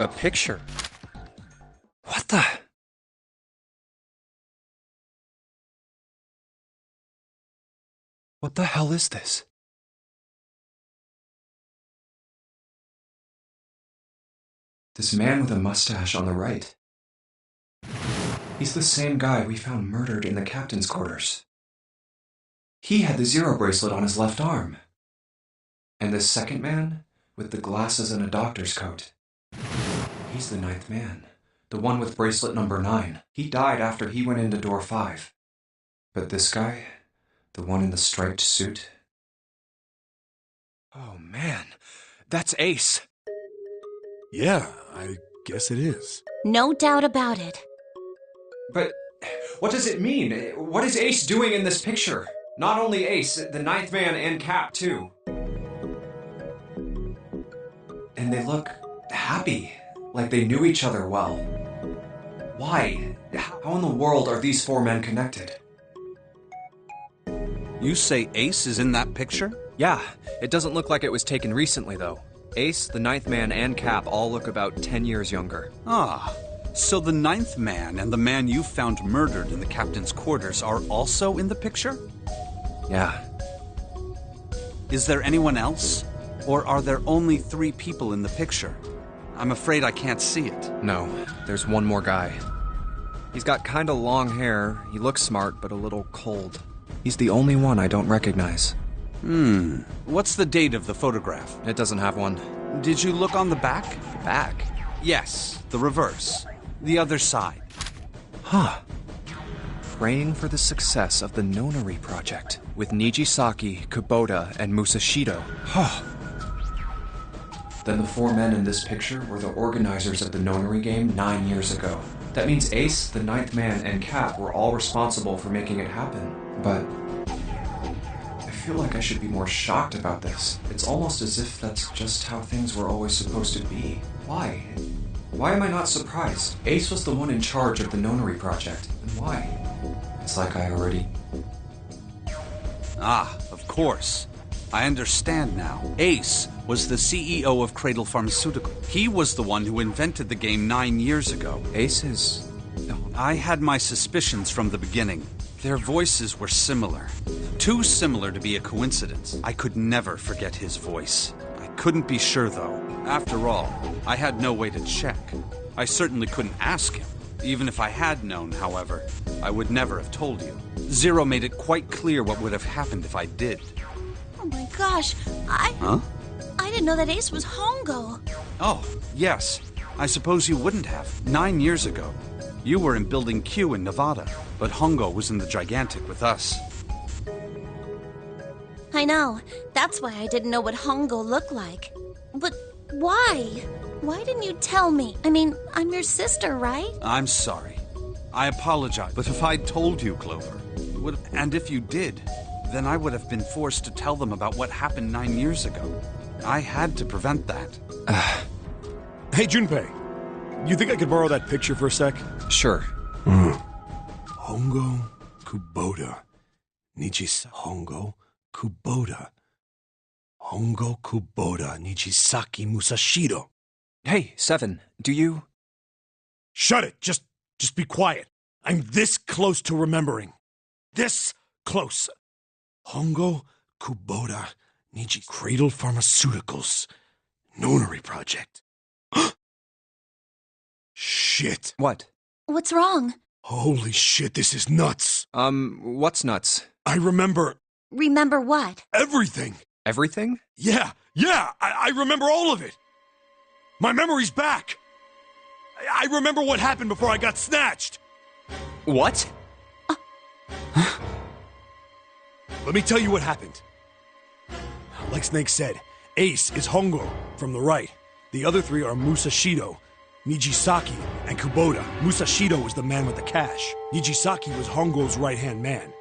A picture? What the? What the hell is this? This man with a mustache on the right. He's the same guy we found murdered in the captain's quarters. He had the zero bracelet on his left arm. And this second man, with the glasses and a doctor's coat. He's the ninth man, the one with bracelet number 9. He died after he went into door 5. But this guy, the one in the striped suit? Oh man, that's Ace. Yeah, I guess it is. No doubt about it. But what does it mean? What is Ace doing in this picture? Not only Ace, the ninth man and Cap too. And they look happy, like they knew each other well. Why? How in the world are these 4 men connected? You say Ace is in that picture? Yeah, it doesn't look like it was taken recently though. Ace, the ninth man, and Cap all look about 10 years younger. Ah, so the ninth man and the man you found murdered in the captain's quarters are also in the picture? Yeah. Is there anyone else? Or are there only 3 people in the picture? I'm afraid I can't see it. No, there's one more guy. He's got kinda long hair, he looks smart but a little cold. He's the only one I don't recognize. What's the date of the photograph? It doesn't have one. Did you look on the back? Back? Yes, the reverse. The other side. Huh. Praying for the success of the Nonary project with Nijisaki, Kubota, and Musashido. Huh. Then the 4 men in this picture were the organizers of the Nonary game 9 years ago. That means Ace, the ninth man, and Cap were all responsible for making it happen. But I feel like I should be more shocked about this. It's almost as if that's just how things were always supposed to be. Why? Why am I not surprised? Ace was the one in charge of the Nonary project. And why? It's like I already... Ah, of course. I understand now. Ace was the CEO of Cradle Pharmaceutical. He was the one who invented the game 9 years ago. Ace is... I had my suspicions from the beginning. Their voices were similar. Too similar to be a coincidence. I could never forget his voice. I couldn't be sure, though. After all, I had no way to check. I certainly couldn't ask him. Even if I had known, however, I would never have told you. Zero made it quite clear what would have happened if I did. Oh my gosh, Huh? I didn't know that Ace was Hongo. Oh, yes. I suppose you wouldn't have. 9 years ago. You were in Building Q in Nevada, but Hongo was in the Gigantic with us. I know. That's why I didn't know what Hongo looked like. But why? Why didn't you tell me? I mean, I'm your sister, right? I'm sorry. I apologize, but if I'd told you, Clover, and if you did, then I would have been forced to tell them about what happened 9 years ago. I had to prevent that. Hey, Junpei. You think I could borrow that picture for a sec? Sure. Hongo Kubota. Hongo Kubota. Hongo Kubota Nijisaki Musashido. Hey, Seven, do you... Shut it! Just be quiet. I'm this close to remembering. This close. Hongo Kubota Niji Cradle Pharmaceuticals. Nonary project. Shit. What? What's wrong? Holy shit, this is nuts. What's nuts? I remember Remember what? everything. Everything? Yeah, I remember all of it. My memory's back. I remember what happened before I got snatched. What? Let me tell you what happened. Like Snake said, Ace is Hongo from the right. The other 3 are Musashido, Nijisaki, and Kubota. Musashido was the man with the cash. Nijisaki was Hongo's right-hand man.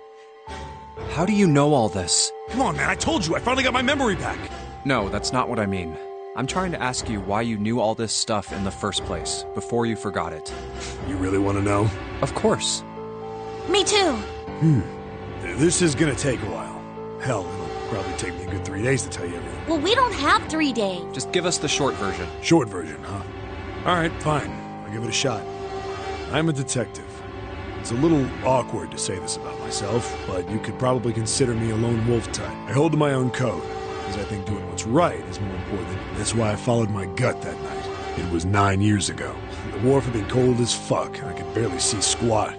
How do you know all this? Come on, man, I told you, I finally got my memory back. No, that's not what I mean. I'm trying to ask you why you knew all this stuff in the first place, before you forgot it. You really want to know? Of course. Me too. This is gonna take a while. Hell, it'll probably take me a good 3 days to tell you everything. Well, we don't have 3 days. Just give us the short version. Short version, huh? Alright, fine. I'll give it a shot. I'm a detective. It's a little awkward to say this about myself, but you could probably consider me a lone wolf type. I hold to my own code, because I think doing what's right is more important. That's why I followed my gut that night. It was 9 years ago. The wharf had been cold as fuck, and I could barely see squat.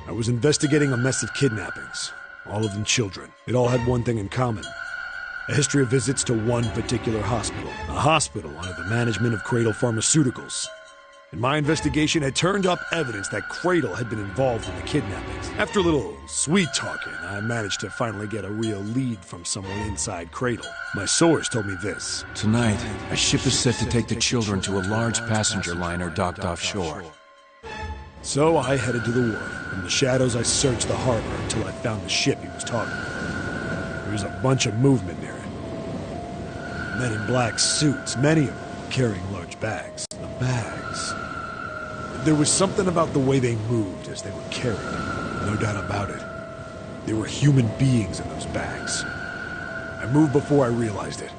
I was investigating a mess of kidnappings, all of them children. It all had one thing in common. A history of visits to one particular hospital. A hospital under the management of Cradle Pharmaceuticals. And my investigation had turned up evidence that Cradle had been involved in the kidnappings. After a little sweet-talking, I managed to finally get a real lead from someone inside Cradle. My source told me this. Tonight, a ship is set to take the children to a large passenger liner docked offshore. So I headed to the wharf. In the shadows, I searched the harbor until I found the ship he was talking about. There was a bunch of movement near it. Men in black suits, many of them carrying large bags. The bags. There was something about the way they moved as they were carried. No doubt about it. There were human beings in those bags. I moved before I realized it.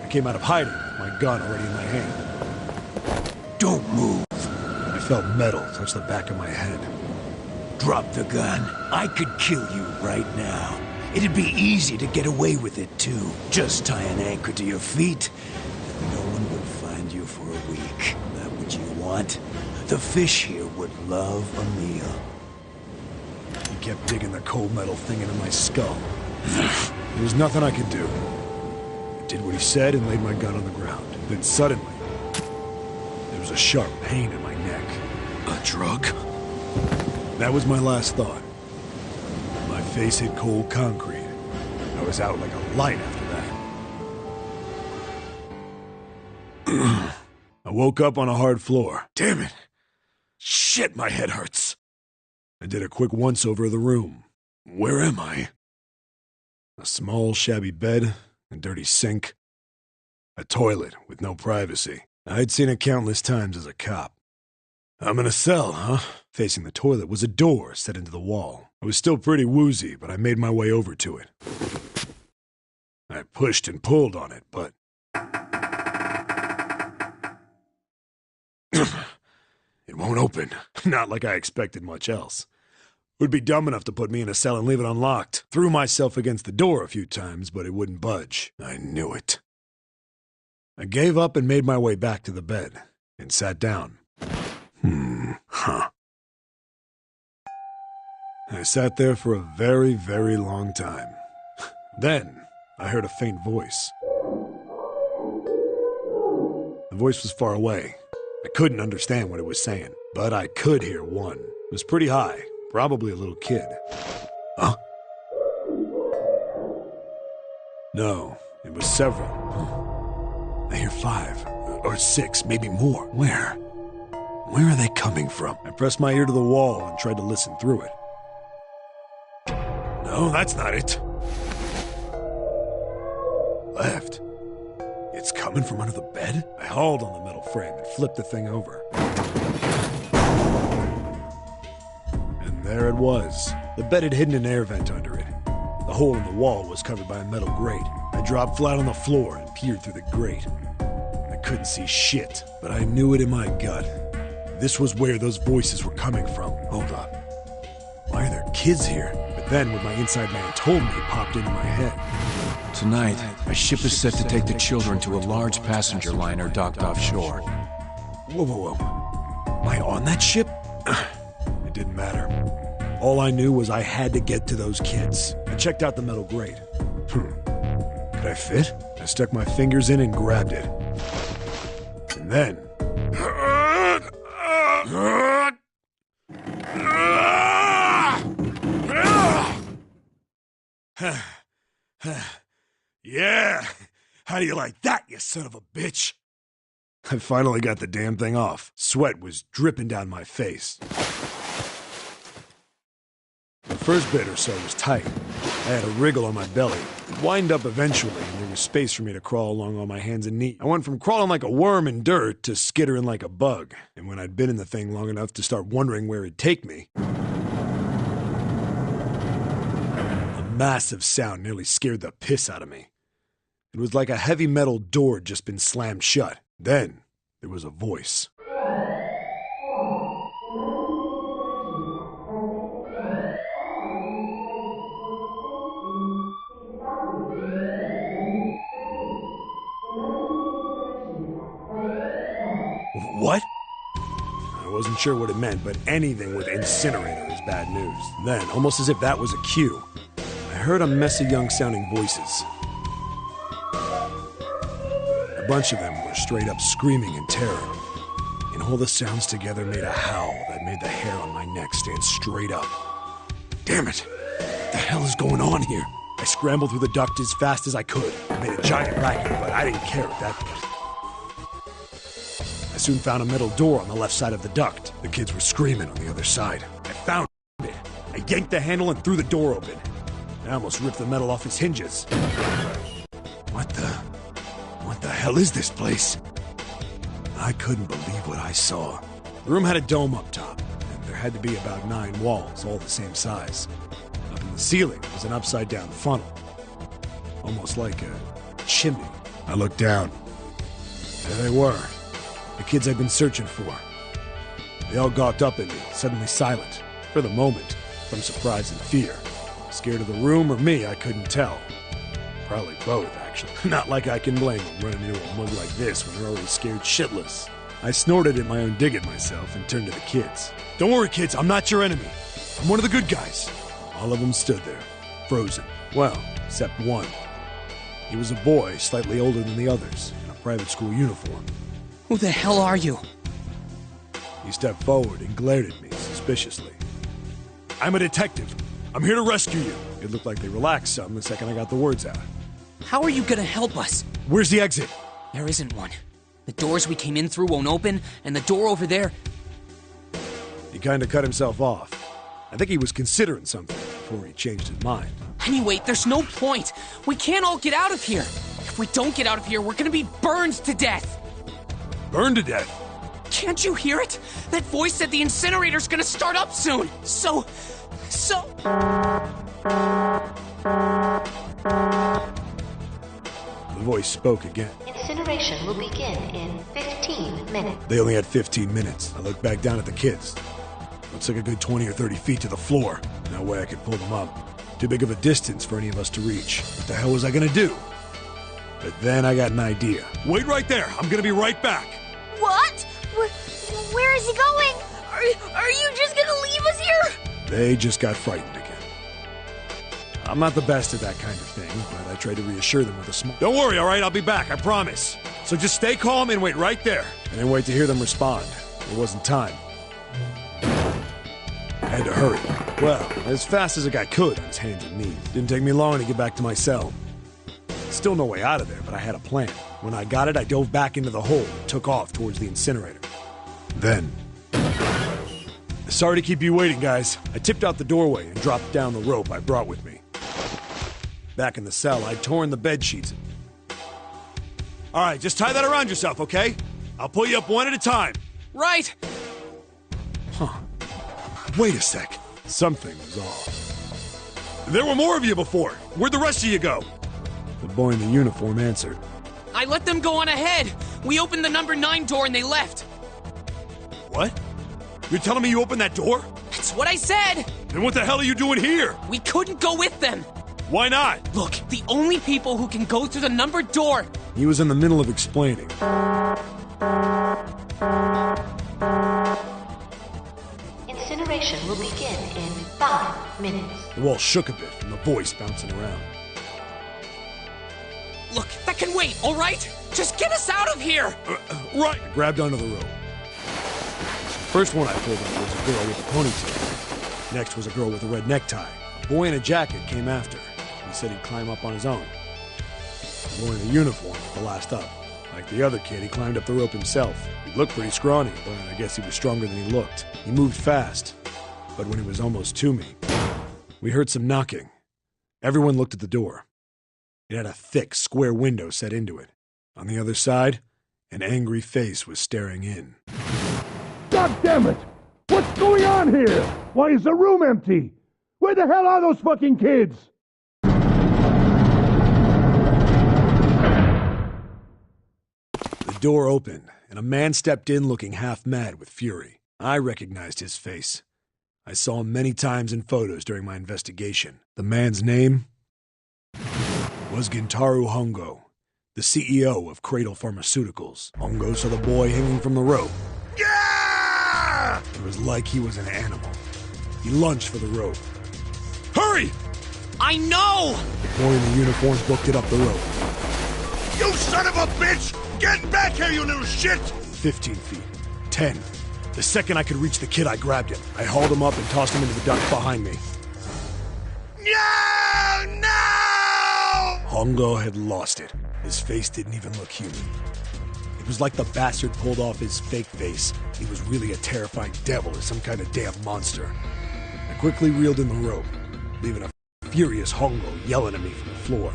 I came out of hiding with my gun already in my hand. Don't move. I felt metal touch the back of my head. Drop the gun. I could kill you right now. It'd be easy to get away with it, too. Just tie an anchor to your feet, and no one would find you for a week. That what you want? The fish here would love a meal. He kept digging the cold metal thing into my skull. There was nothing I could do. I did what he said and laid my gun on the ground. Then suddenly, there was a sharp pain in my neck. A drug? That was my last thought. My face hit cold concrete. I was out like a light after that. I woke up on a hard floor. Damn it! Shit, my head hurts. I did a quick once-over of the room. Where am I? A small, shabby bed, a dirty sink, a toilet with no privacy. I'd seen it countless times as a cop. I'm in a cell, huh? Facing the toilet was a door set into the wall. I was still pretty woozy, but I made my way over to it. I pushed and pulled on it, but... It won't open. Not like I expected much else. It would be dumb enough to put me in a cell and leave it unlocked. Threw myself against the door a few times, but it wouldn't budge. I knew it. I gave up and made my way back to the bed, and sat down. I sat there for a very, very long time. Then, I heard a faint voice. The voice was far away. I couldn't understand what it was saying, but I could hear one. It was pretty high, probably a little kid. Huh? No, it was several. I hear 5, or 6, maybe more. Where? Where are they coming from? I pressed my ear to the wall and tried to listen through it. No, that's not it. Left. It's coming from under the bed? I hauled on the metal frame and flipped the thing over. And there it was. The bed had hidden an air vent under it. The hole in the wall was covered by a metal grate. I dropped flat on the floor and peered through the grate. I couldn't see shit, but I knew it in my gut. This was where those voices were coming from. Hold up. Why are there kids here? But then what my inside man told me popped into my head. Tonight, a ship is set to take the children to a large passenger liner docked offshore. Whoa, whoa, whoa. Am I on that ship? It didn't matter. All I knew was I had to get to those kids. I checked out the metal grate. Could I fit? I stuck my fingers in and grabbed it. And then... Yeah! How do you like that, you son of a bitch? I finally got the damn thing off. Sweat was dripping down my face. The first bit or so was tight. I had a wriggle on my belly. It wind up eventually, and there was space for me to crawl along on my hands and knees. I went from crawling like a worm in dirt to skittering like a bug. And when I'd been in the thing long enough to start wondering where it'd take me, a massive sound nearly scared the piss out of me. It was like a heavy metal door had just been slammed shut. Then, there was a voice. What? I wasn't sure what it meant, but anything with incinerator is bad news. Then, almost as if that was a cue, I heard a mess of young-sounding voices. A bunch of them were straight up screaming in terror, and all the sounds together made a howl that made the hair on my neck stand straight up. Damn it! What the hell is going on here? I scrambled through the duct as fast as I could. I made a giant racket, but I didn't care at that point. I soon found a metal door on the left side of the duct. The kids were screaming on the other side. I found it. I yanked the handle and threw the door open. I almost ripped the metal off its hinges. What the hell is this place? I couldn't believe what I saw. The room had a dome up top, and there had to be about 9 walls, all the same size. Up in the ceiling was an upside-down funnel, almost like a chimney. I looked down. There they were, the kids I'd been searching for. They all gawked up at me, suddenly silent, for the moment, from surprise and fear. Scared of the room or me, I couldn't tell. Probably both, actually. Not like I can blame them running into a mug like this when they're already scared shitless. I snorted at my own dig at myself and turned to the kids. Don't worry, kids, I'm not your enemy. I'm one of the good guys. All of them stood there, frozen. Well, except one. He was a boy, slightly older than the others, in a private school uniform. Who the hell are you? He stepped forward and glared at me suspiciously. I'm a detective. I'm here to rescue you. It looked like they relaxed some the second I got the words out. How are you gonna help us? Where's the exit? There isn't one. The doors we came in through won't open, and the door over there... He kinda cut himself off. I think he was considering something before he changed his mind. Anyway, there's no point. We can't all get out of here. If we don't get out of here, we're gonna be burned to death. Burned to death? Can't you hear it? That voice said the incinerator's gonna start up soon. So... The voice spoke again. Incineration will begin in 15 minutes. They only had 15 minutes. I looked back down at the kids. Looks like a good 20 or 30 feet to the floor. No way I could pull them up. Too big of a distance for any of us to reach. What the hell was I gonna do? But then I got an idea. Wait right there. I'm gonna be right back. What? Where is he going? Are you just gonna leave us here? They just got frightened again. I'm not the best at that kind of thing, but I tried to reassure them with a smile. Don't worry, all right? I'll be back, I promise. So just stay calm and wait right there. I didn't wait to hear them respond. There wasn't time. I had to hurry. Well, as fast as a guy could on his hands and knees. Didn't take me long to get back to my cell. Still no way out of there, but I had a plan. When I got it, I dove back into the hole and took off towards the incinerator. Then... Sorry to keep you waiting, guys. I tipped out the doorway and dropped down the rope I brought with me. Back in the cell, I'd torn the bed sheets. All right, just tie that around yourself, okay? I'll pull you up one at a time. Right! Huh. Wait a sec. Something was off. There were more of you before. Where'd the rest of you go? The boy in the uniform answered. I let them go on ahead. We opened the number 9 door and they left. What? You're telling me you opened that door? That's what I said! Then what the hell are you doing here? We couldn't go with them! Why not? Look, the only people who can go through the numbered door... He was in the middle of explaining. Incineration will begin in 5 minutes. The wall shook a bit from the voice bouncing around. Look, that can wait, all right? Just get us out of here! Right! I grabbed onto the rope. The first one I pulled up was a girl with a ponytail. Next was a girl with a red necktie. A boy in a jacket came after. He said he'd climb up on his own. The boy in the uniform was the last up. Like the other kid, he climbed up the rope himself. He looked pretty scrawny, but I guess he was stronger than he looked. He moved fast, but when he was almost to me, we heard some knocking. Everyone looked at the door. It had a thick, square window set into it. On the other side, an angry face was staring in. God damn it! What's going on here? Why is the room empty? Where the hell are those fucking kids? The door opened, and a man stepped in looking half mad with fury. I recognized his face. I saw him many times in photos during my investigation. The man's name was Gintaro Hongo, the CEO of Cradle Pharmaceuticals. Hongo saw the boy hanging from the rope. Yeah! It was like he was an animal. He lunged for the rope. Hurry! I know! The boy in the uniforms booked it up the rope. You son of a bitch! Get back here, you little shit! 15 feet. 10. The second I could reach the kid, I grabbed him. I hauled him up and tossed him into the duct behind me. No! No! Hongo had lost it. His face didn't even look human. It was like the bastard pulled off his fake face. He was really a terrifying devil or some kind of damn monster. I quickly reeled in the rope, leaving a furious Hongo yelling at me from the floor.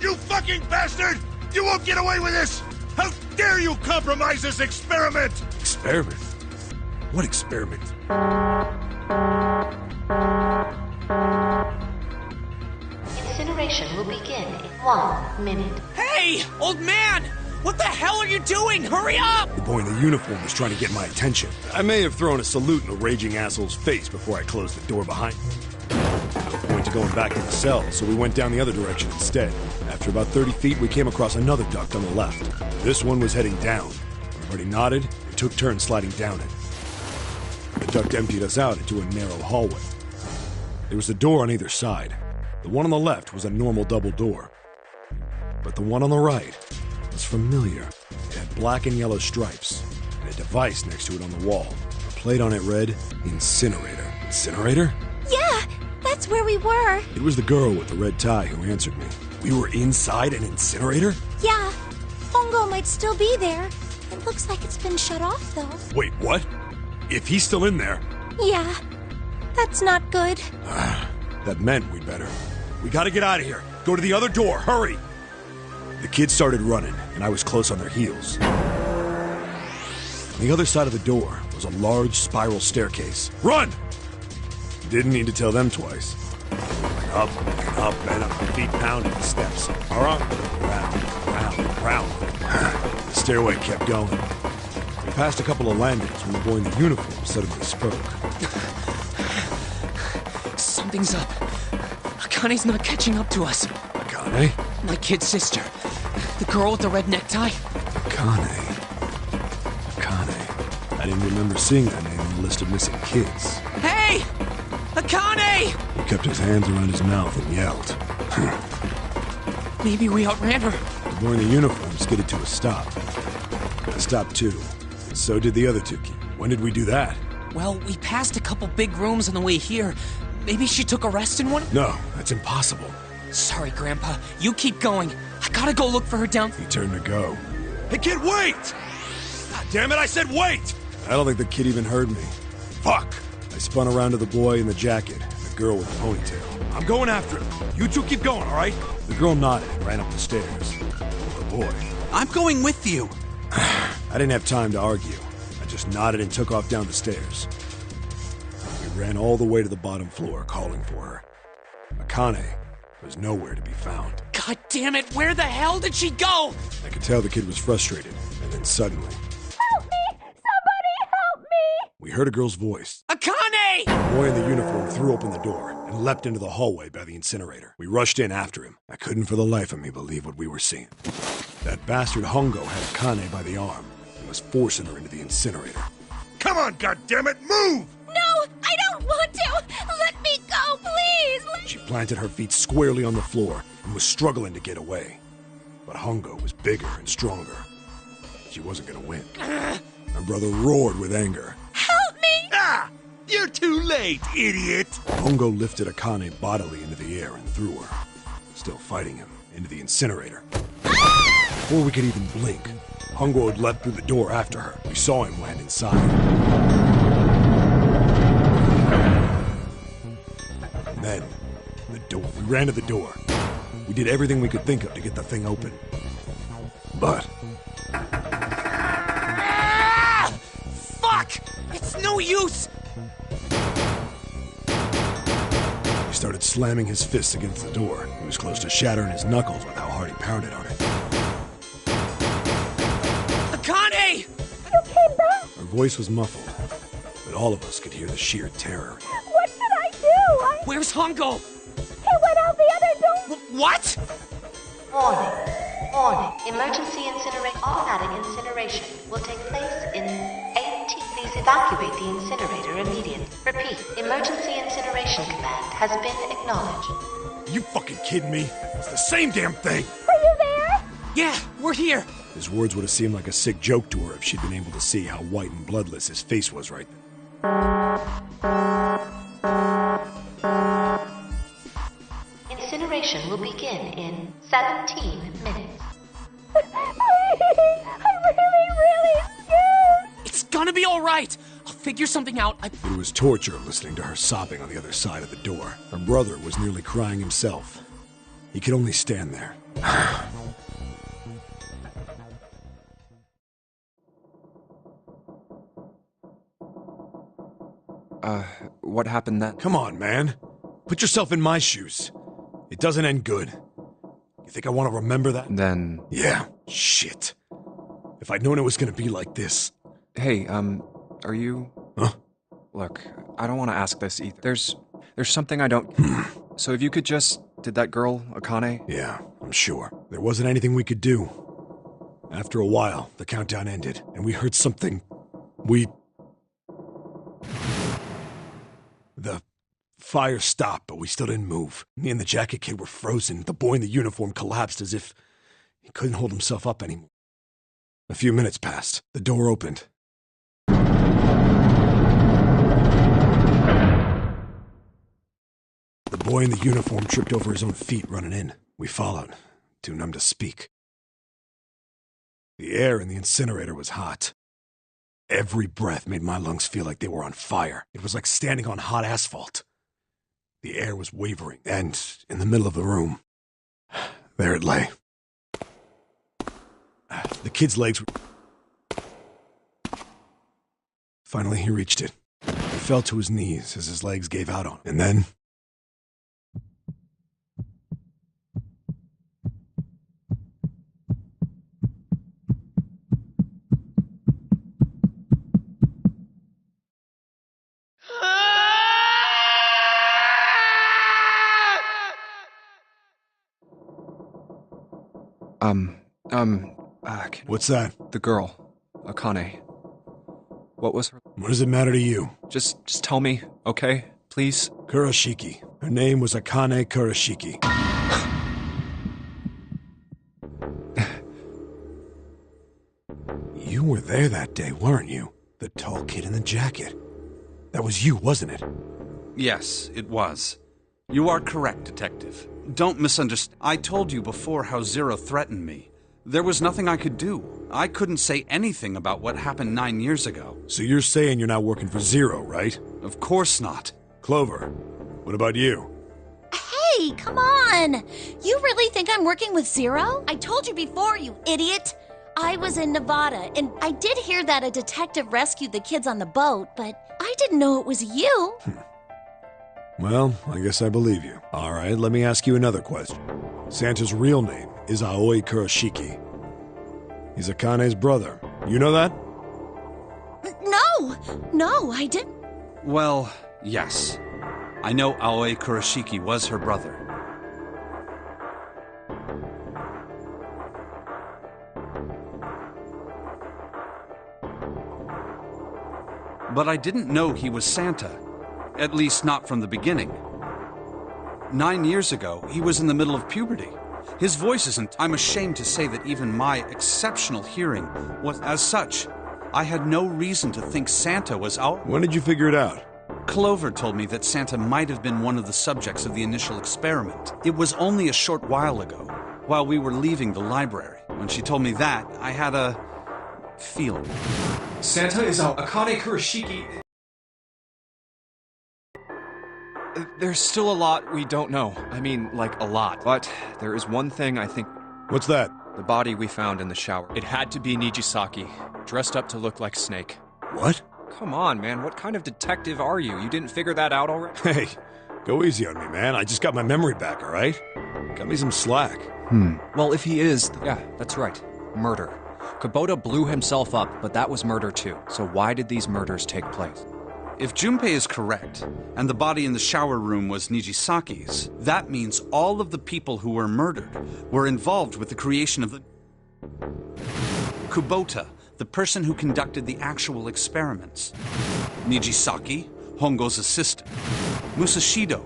You fucking bastard! You won't get away with this! How dare you compromise this experiment! Experiment? What experiment? Incineration will begin in 1 minute. Hey, old man! What the hell are you doing? Hurry up! The boy in the uniform was trying to get my attention. I may have thrown a salute in a raging asshole's face before I closed the door behind me. No point to going back to the cell, so we went down the other direction instead. After about 30 feet, we came across another duct on the left. This one was heading down. Everybody nodded and took turns sliding down it. The duct emptied us out into a narrow hallway. There was a door on either side. The one on the left was a normal double door. But the one on the right was familiar. It had black and yellow stripes, and a device next to it on the wall. A plate on it read, Incinerator. Incinerator? Yeah, that's where we were. It was the girl with the red tie who answered me. We were inside an incinerator? Yeah, Hongo might still be there. It looks like it's been shut off, though. Wait, what? If he's still in there... Yeah, that's not good. That meant we'd better. We gotta get out of here. Go to the other door, hurry! The kids started running, and I was close on their heels. On the other side of the door was a large spiral staircase. Run! Didn't need to tell them twice. Up and up and up, feet pounding the steps. Round, round, round. The stairway kept going. We passed a couple of landings when the boy in the uniform suddenly spoke. Something's up. Akane's not catching up to us. Akane? My kid sister. The girl with the red necktie. Akane. I didn't remember seeing that name on the list of missing kids. Hey! Akane! He kept his hands around his mouth and yelled. Maybe we outran her. The boy in the uniform skidded to a stop. I stopped too, and so did the other two kids. When did we do that? Well, we passed a couple big rooms on the way here. Maybe she took a rest in one? No, that's impossible. Sorry, Grandpa. You keep going. I gotta go look for her down... He turned to go. Hey, kid, wait! God damn it, I said wait! I don't think the kid even heard me. Fuck! I spun around to the boy in the jacket and the girl with the ponytail. I'm going after him. You two keep going, all right? The girl nodded and ran up the stairs. The boy. I'm going with you. I didn't have time to argue. I just nodded and took off down the stairs. We ran all the way to the bottom floor, calling for her. Akane was nowhere to be found. God damn it, where the hell did she go? I could tell the kid was frustrated, and then suddenly... Help me! Somebody help me! We heard a girl's voice. Akane! The boy in the uniform threw open the door and leapt into the hallway by the incinerator. We rushed in after him. I couldn't for the life of me believe what we were seeing. That bastard Hongo had Akane by the arm and was forcing her into the incinerator. Come on, goddammit, move! No, I don't want to! Let me go, please! She planted her feet squarely on the floor and was struggling to get away. But Hongo was bigger and stronger. She wasn't gonna win. My brother roared with anger. Help me! Ah! You're too late, idiot! Hongo lifted Akane bodily into the air and threw her, still fighting him, into the incinerator. Before we could even blink, Hongo had leapt through the door after her. We saw him land inside. And then, the door. We ran to the door. We did everything we could think of to get the thing open. But Fuck! It's no use! he started slamming his fists against the door. He was close to shattering his knuckles with how hard he pounded on it. voice was muffled, but all of us could hear the sheer terror. What should I do? Where's Hongo? He went out the other door. What? Warning. Warning. Emergency automatic incineration will take place in 80. Please evacuate the incinerator immediately. Repeat. Emergency incineration command has been acknowledged. You fucking kidding me? It's the same damn thing! Are you there? Yeah, we're here. His words would have seemed like a sick joke to her if she'd been able to see how white and bloodless his face was right then. Incineration will begin in 17 minutes. Please, I'm really scared. It's gonna be all right. I'll figure something out. It was torture listening to her sobbing on the other side of the door. Her brother was nearly crying himself. He could only stand there. What happened then? Come on, man. Put yourself in my shoes. It doesn't end good. You think I want to remember that? Then... Yeah, shit. If I'd known it was gonna be like this. Hey, are you... Huh? Look, I don't want to ask this either. There's something I don't... So if you could just... Did that girl, Akane? Yeah, I'm sure. There wasn't anything we could do. After a while, the countdown ended, and we heard something... The fire stopped, but we still didn't move. Me and the jacket kid were frozen. The boy in the uniform collapsed as if he couldn't hold himself up anymore. A few minutes passed. The door opened. The boy in the uniform tripped over his own feet running in. We followed, too numb to speak. The air in the incinerator was hot. Every breath made my lungs feel like they were on fire. It was like standing on hot asphalt. The air was wavering, and in the middle of the room, there it lay. The kid's legs were... Finally, he reached it. He fell to his knees as his legs gave out on him. And then... What's that? The girl, Akane. What was her... What does it matter to you? Just tell me, okay? Please? Kurashiki. Her name was Akane Kurashiki. You were there that day, weren't you? The tall kid in the jacket. That was you, wasn't it? Yes, it was. You are correct, Detective. Don't misunderstand. I told you before how Zero threatened me. There was nothing I could do. I couldn't say anything about what happened 9 years ago. So you're saying you're not working for Zero, right? Of course not. Clover, what about you? Hey, come on! You really think I'm working with Zero? I told you before, you idiot! I was in Nevada, and I did hear that a detective rescued the kids on the boat, but I didn't know it was you. Well, I guess I believe you. All right, let me ask you another question. Santa's real name is Aoi Kurashiki. He's Akane's brother. You know that? No, I didn't. Well, yes. I know Aoi Kurashiki was her brother. But I didn't know he was Santa. At least not from the beginning. 9 years ago, he was in the middle of puberty. His voice isn't... I'm ashamed to say that even my exceptional hearing was as such. I had no reason to think Santa was out. When did you figure it out? Clover told me that Santa might have been one of the subjects of the initial experiment. It was only a short while ago, while we were leaving the library. When she told me that, I had a feeling. Santa is Akane Kurashiki. There's still a lot we don't know. I mean, like, a lot. But there is one thing I think... What's that? The body we found in the shower. It had to be Nijisaki, dressed up to look like Snake. What? Come on, man. What kind of detective are you? You didn't figure that out already? Hey, go easy on me, man. I just got my memory back, all right? Cut me some slack. Well, if he is... Yeah, that's right. Murder. Kubota blew himself up, but that was murder too. So why did these murders take place? If Junpei is correct, and the body in the shower room was Nijisaki's, that means all of the people who were murdered were involved with the creation of the... Kubota, the person who conducted the actual experiments. Nijisaki, Hongo's assistant. Musashido,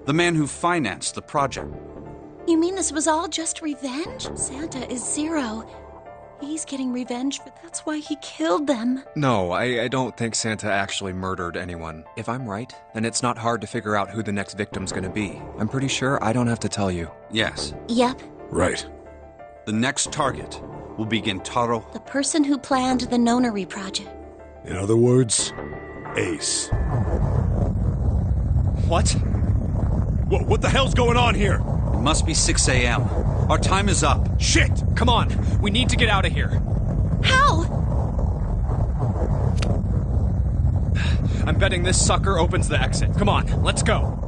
the man who financed the project. You mean this was all just revenge? Santa is Zero. He's getting revenge, but that's why he killed them. No, I don't think Santa actually murdered anyone. If I'm right, then it's not hard to figure out who the next victim's gonna be. I'm pretty sure I don't have to tell you. Yes. Yep. Right. The next target will be Gentaro. The person who planned the Nonary project. In other words, Ace. What? What the hell's going on here? It must be 6 a.m. Our time is up. Shit! Come on, we need to get out of here. How? I'm betting this sucker opens the exit. Come on, let's go.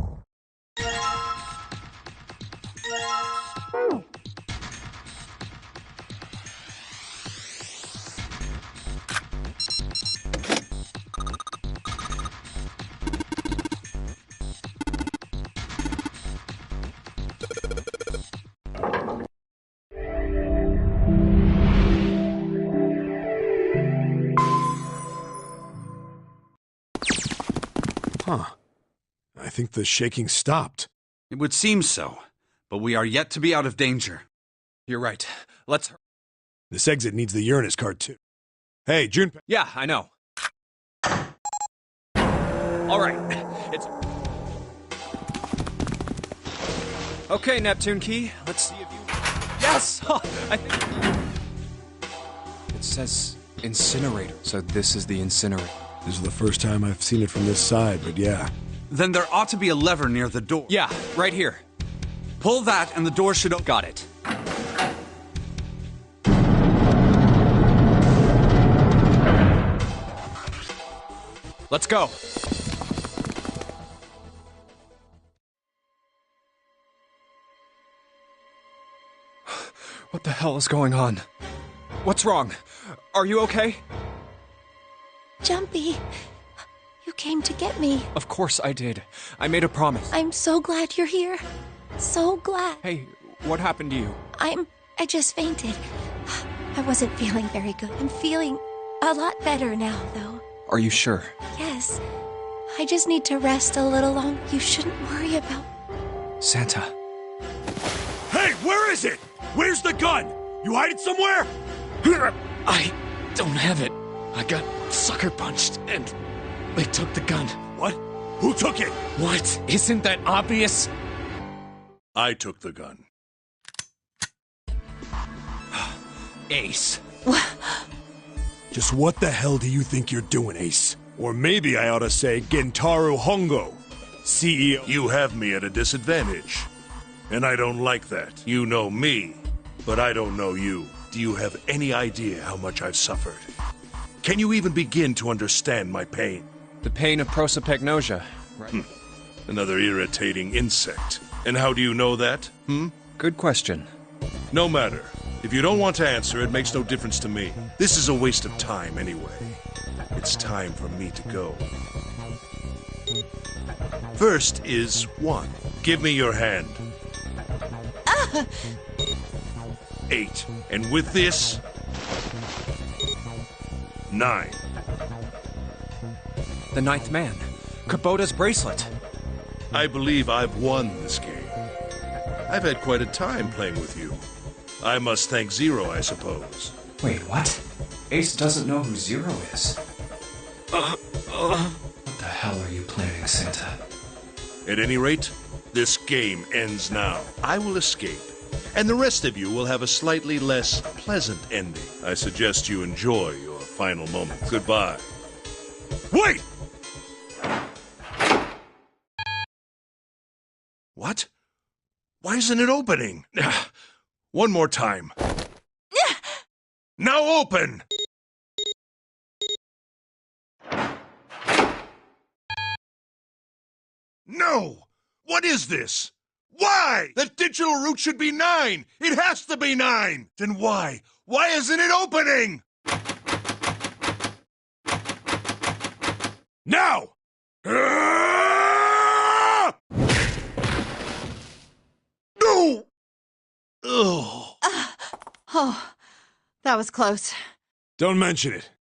Huh. I think the shaking stopped. It would seem so, but we are yet to be out of danger. You're right. Let's... This exit needs the Uranus card, too. Hey, Junpei. Yeah, I know. All right, it's... Okay, Neptune Key, let's see if you... Yes! I think... It says incinerator, so this is the incinerator. This is the first time I've seen it from this side, but yeah. Then there ought to be a lever near the door. Yeah, right here. Pull that and the door should open. Got it. Let's go. What the hell is going on? What's wrong? Are you okay? Jumpy, you came to get me. Of course I did. I made a promise. I'm so glad you're here. So glad. Hey, what happened to you? I just fainted. I wasn't feeling very good. I'm feeling a lot better now, though. Are you sure? Yes. I just need to rest a little longer. You shouldn't worry about... Santa. Hey, where is it? Where's the gun? You hide it somewhere? I don't have it. I got sucker punched, and they took the gun. What? Who took it? What? Isn't that obvious? I took the gun. Ace. Just what the hell do you think you're doing, Ace? Or maybe I ought to say Gentaro Hongo, CEO. You have me at a disadvantage. And I don't like that. You know me, but I don't know you. Do you have any idea how much I've suffered? Can you even begin to understand my pain? The pain of prosopagnosia, right? Another irritating insect. And how do you know that? Good question. No matter. If you don't want to answer, it makes no difference to me. This is a waste of time anyway. It's time for me to go. First is 1. Give me your hand. 8. And with this... 9. The ninth man. Kubota's bracelet. I believe I've won this game. I've had quite a time playing with you. I must thank Zero, I suppose. Wait, what? Ace doesn't know who Zero is. What the hell are you planning, Santa? At any rate, this game ends now. I will escape, and the rest of you will have a slightly less pleasant ending. I suggest you enjoy your final moments. Goodbye. Wait! What? Why isn't it opening? One more time. Now open! No! What is this? Why? The digital root should be 9! It has to be 9! Then why? Why isn't it opening? Now! No! Ugh. Oh, that was close. Don't mention it.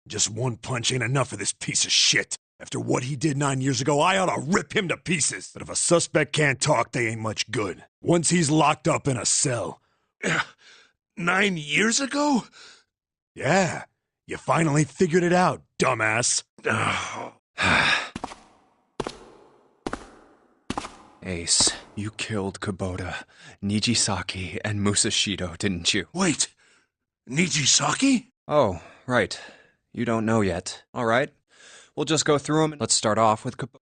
Just one punch ain't enough for this piece of shit. After what he did 9 years ago, I ought to rip him to pieces. But if a suspect can't talk, they ain't much good. Once he's locked up in a cell. 9 years ago? Yeah, you finally figured it out, dumbass. Ace, you killed Kubota, Nijisaki, and Musashido, didn't you? Wait, Nijisaki? Oh, right. You don't know yet. All right. We'll just go through them. Let's start off with Kubota.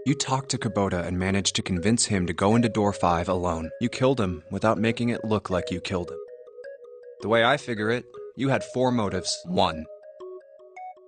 You talked to Kubota and managed to convince him to go into door 5 alone. You killed him without making it look like you killed him. The way I figure it, you had 4 motives. 1.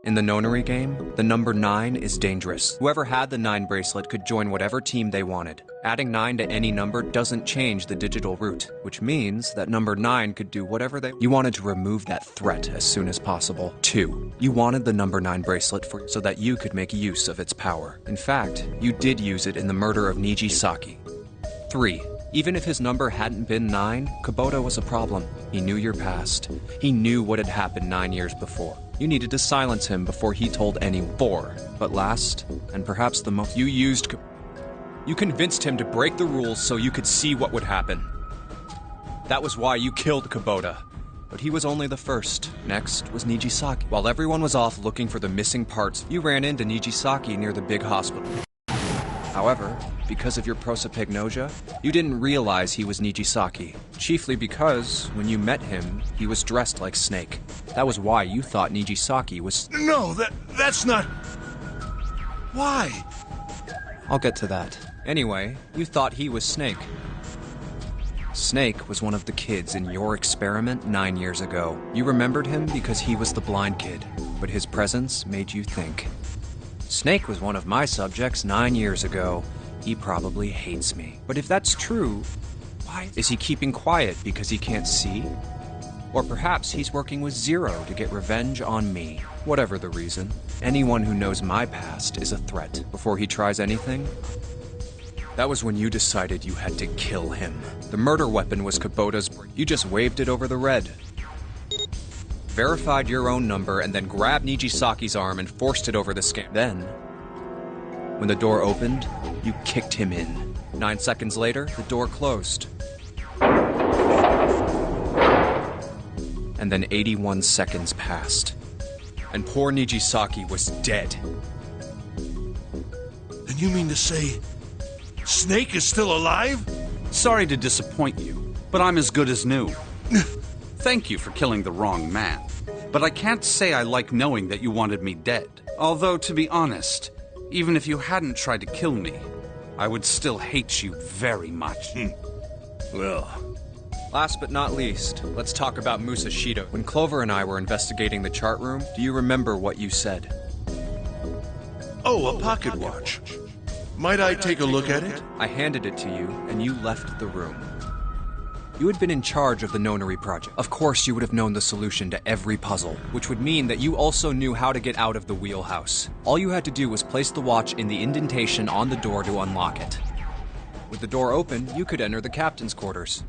In the nonary game, the number 9 is dangerous. Whoever had the 9 bracelet could join whatever team they wanted. Adding 9 to any number doesn't change the digital route, which means that number 9 could do whatever they... You wanted to remove that threat as soon as possible. 2. You wanted the number 9 bracelet so that you could make use of its power. In fact, you did use it in the murder of Nijisaki. 3. Even if his number hadn't been 9, Kubota was a problem. He knew your past. He knew what had happened 9 years before. You needed to silence him before he told anyone. 4. But last, and perhaps the most, you convinced him to break the rules so you could see what would happen. That was why you killed Kubota. But he was only the first. Next was Nijisaki. While everyone was off looking for the missing parts, you ran into Nijisaki near the big hospital. However, because of your prosopagnosia, you didn't realize he was Nijisaki. Chiefly because, when you met him, he was dressed like Snake. That was why you thought Nijisaki was... No, that's not... Why? I'll get to that. Anyway, you thought he was Snake. Snake was one of the kids in your experiment 9 years ago. You remembered him because he was the blind kid, but his presence made you think. Snake was one of my subjects 9 years ago. He probably hates me. But if that's true, why is he keeping quiet because he can't see? Or perhaps he's working with Zero to get revenge on me. Whatever the reason, anyone who knows my past is a threat. Before he tries anything, that was when you decided you had to kill him. The murder weapon was Kubota's. You just waved it over the red. Verified your own number, and then grabbed Nijisaki's arm and forced it over the scan. Then, when the door opened, you kicked him in. 9 seconds later, the door closed. And then 81 seconds passed. And poor Nijisaki was dead. And you mean to say... Snake is still alive? Sorry to disappoint you, but I'm as good as new. Thank you for killing the wrong man. But I can't say I like knowing that you wanted me dead. Although, to be honest, even if you hadn't tried to kill me, I would still hate you very much. Well... Last but not least, let's talk about Musashido. When Clover and I were investigating the chart room, do you remember what you said? Oh, a pocket watch. Might I take a look at it? I handed it to you, and you left the room. You had been in charge of the nonary project. Of course, you would have known the solution to every puzzle, which would mean that you also knew how to get out of the wheelhouse. All you had to do was place the watch in the indentation on the door to unlock it. With the door open, you could enter the captain's quarters.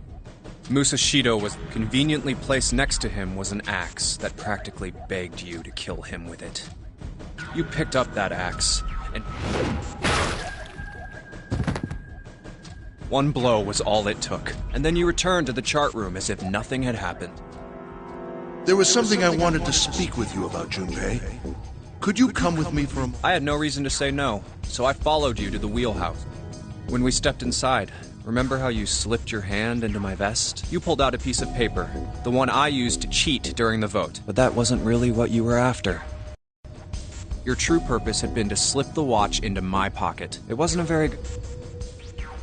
Musashido was conveniently placed next to him was an axe that practically begged you to kill him with it. You picked up that axe, and... One blow was all it took, and then you returned to the chart room as if nothing had happened. There was something I wanted to speak with you about, Junpei. Could you come with me for a moment? I had no reason to say no, so I followed you to the wheelhouse. When we stepped inside, remember how you slipped your hand into my vest? You pulled out a piece of paper, the one I used to cheat during the vote. But that wasn't really what you were after. Your true purpose had been to slip the watch into my pocket. It wasn't a very good...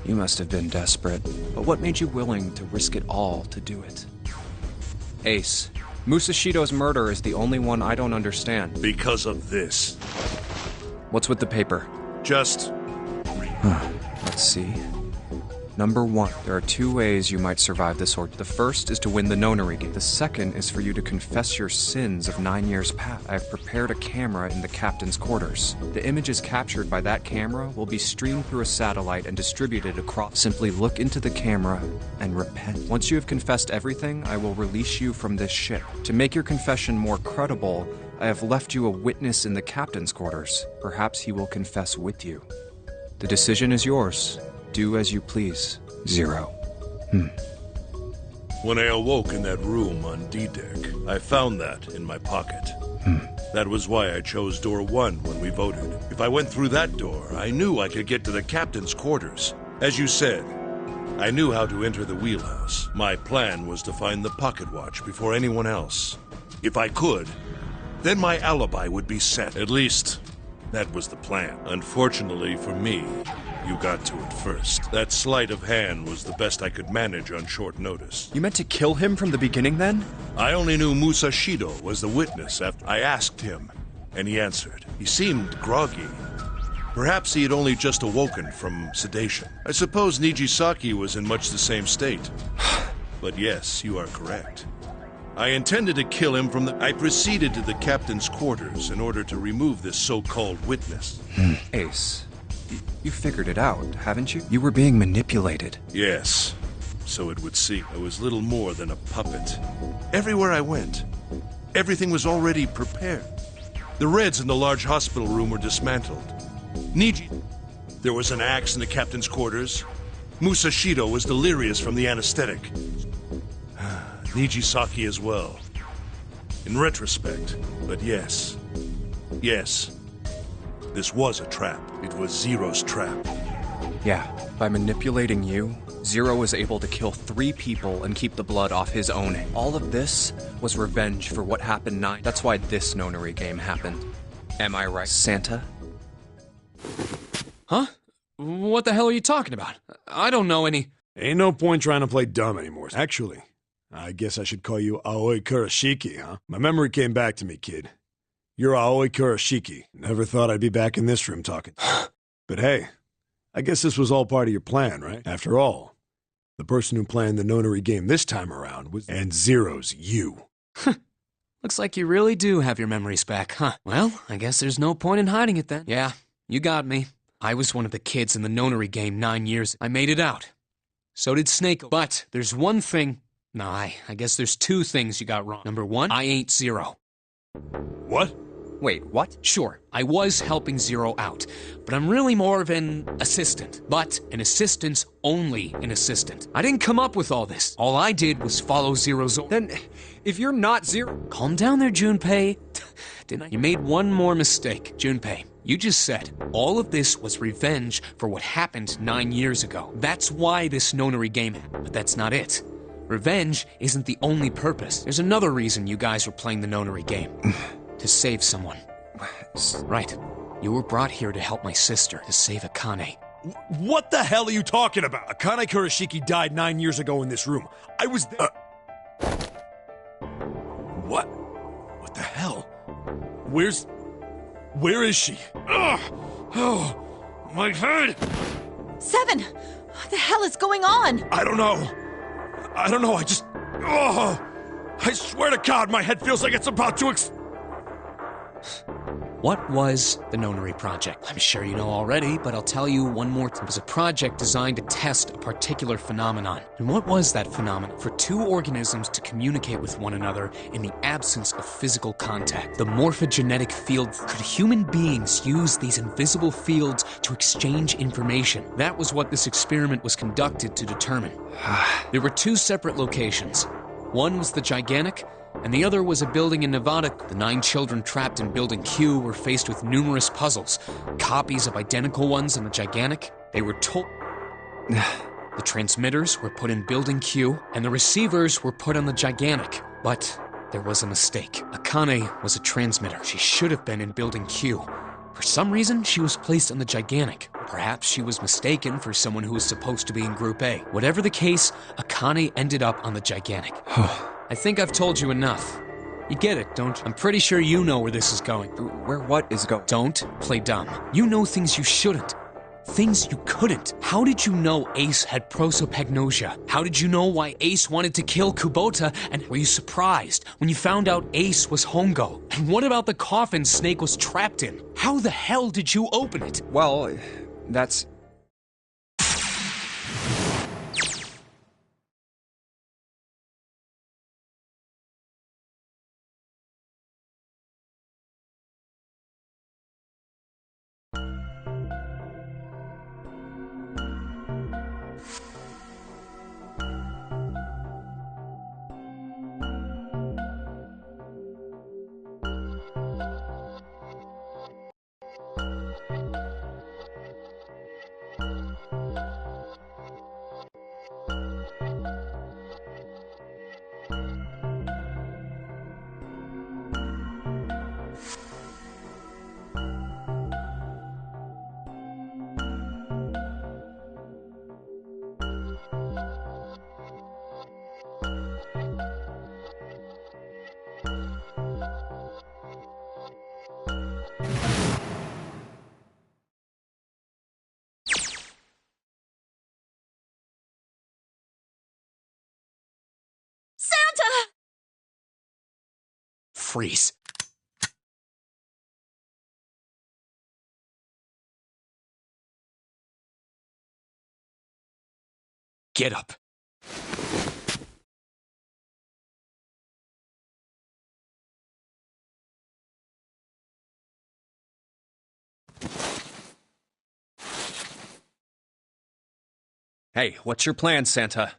You must have been desperate, but what made you willing to risk it all to do it? Ace, Musashido's murder is the only one I don't understand. Because of this. What's with the paper? Just... Let's see. Number 1, there are 2 ways you might survive this ordeal. The first is to win the Nonary game. The second is for you to confess your sins of 9 years past. I have prepared a camera in the captain's quarters. The images captured by that camera will be streamed through a satellite and distributed across. Simply look into the camera and repent. Once you have confessed everything, I will release you from this ship. To make your confession more credible, I have left you a witness in the captain's quarters. Perhaps he will confess with you. The decision is yours. Do as you please, Zero. When I awoke in that room on D-Deck, I found that in my pocket. That was why I chose door 1 when we voted. If I went through that door, I knew I could get to the captain's quarters. As you said, I knew how to enter the wheelhouse. My plan was to find the pocket watch before anyone else. If I could, then my alibi would be set. At least, that was the plan. Unfortunately for me, you got to it first. That sleight of hand was the best I could manage on short notice. You meant to kill him from the beginning then? I only knew Musashido was the witness after I asked him, and he answered. He seemed groggy. Perhaps he had only just awoken from sedation. I suppose Nijisaki was in much the same state. But yes, you are correct. I intended to kill him from the... I proceeded to the captain's quarters in order to remove this so-called witness. Ace, you figured it out, haven't you? You were being manipulated. Yes, so it would seem. I was little more than a puppet. Everywhere I went, everything was already prepared. The Reds in the large hospital room were dismantled. There was an axe in the captain's quarters. Musashido was delirious from the anesthetic. Nijisaki as well. In retrospect, but yes, this was a trap. It was Zero's trap. Yeah, by manipulating you, Zero was able to kill 3 people and keep the blood off his own. All of this was revenge for what happened 9. That's why this Nonary game happened. Am I right, Santa? Huh? What the hell are you talking about? I don't know any... Ain't no point trying to play dumb anymore. Actually, I guess I should call you Aoi Kurashiki, huh? My memory came back to me, kid. You're Aoi Kurashiki. Never thought I'd be back in this room talking. But hey, I guess this was all part of your plan, right? After all, the person who planned the Nonary game this time around was... And Zero's you. Looks like you really do have your memories back, huh? Well, I guess there's no point in hiding it then. Yeah, you got me. I was one of the kids in the Nonary game 9 years. I made it out. So did Snake. But there's one thing... Nah, I guess there's 2 things you got wrong. Number 1, I ain't Zero. What? Wait, what? Sure, I was helping Zero out, but I'm really more of an assistant. But an assistant's only an assistant. I didn't come up with all this. All I did was follow Zero's orders. Then, if you're not Zero... Calm down there, Junpei. Didn't I? You made one more mistake. Junpei, you just said all of this was revenge for what happened 9 years ago. That's why this Nonary game happened, but that's not it. Revenge isn't the only purpose. There's another reason you guys were playing the Nonary game. To save someone. Right. You were brought here to help my sister, to save Akane. What the hell are you talking about? Akane Kurashiki died 9 years ago in this room. I was there. What? What the hell? Where is she? Ugh! Oh, my head! 7! What the hell is going on? I don't know. I swear to God, my head feels like it's about to What was the Nonary Project? I'm sure you know already, but I'll tell you one more time. It was a project designed to test a particular phenomenon. And what was that phenomenon? For 2 organisms to communicate with one another in the absence of physical contact. The morphogenetic field. Could human beings use these invisible fields to exchange information? That was what this experiment was conducted to determine. There were 2 separate locations. One was the Gigantic, and the other was a building in Nevada. The 9 children trapped in Building Q were faced with numerous puzzles, copies of identical ones in the Gigantic. They were told... The transmitters were put in Building Q, and the receivers were put on the Gigantic. But there was a mistake. Akane was a transmitter. She should have been in Building Q. For some reason, she was placed on the Gigantic. Perhaps she was mistaken for someone who was supposed to be in Group A. Whatever the case, Akane ended up on the Gigantic. I think I've told you enough. You get it, don't you? I'm pretty sure you know where this is going. Where what is going? Don't play dumb. You know things you shouldn't. Things you couldn't. How did you know Ace had prosopagnosia? How did you know why Ace wanted to kill Kubota? And were you surprised when you found out Ace was Hongo? And what about the coffin Snake was trapped in? How the hell did you open it? Well, that's... Santa! Freeze. Get up. Hey, what's your plan, Santa?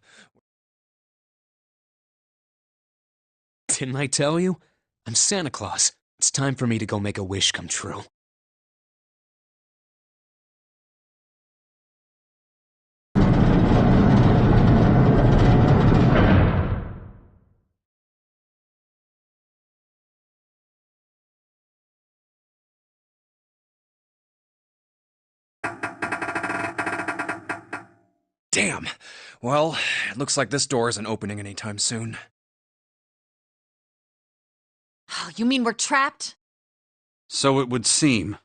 Didn't I tell you? I'm Santa Claus. It's time for me to go make a wish come true. Damn. Well, it looks like this door isn't opening anytime soon. Oh, you mean we're trapped? So it would seem.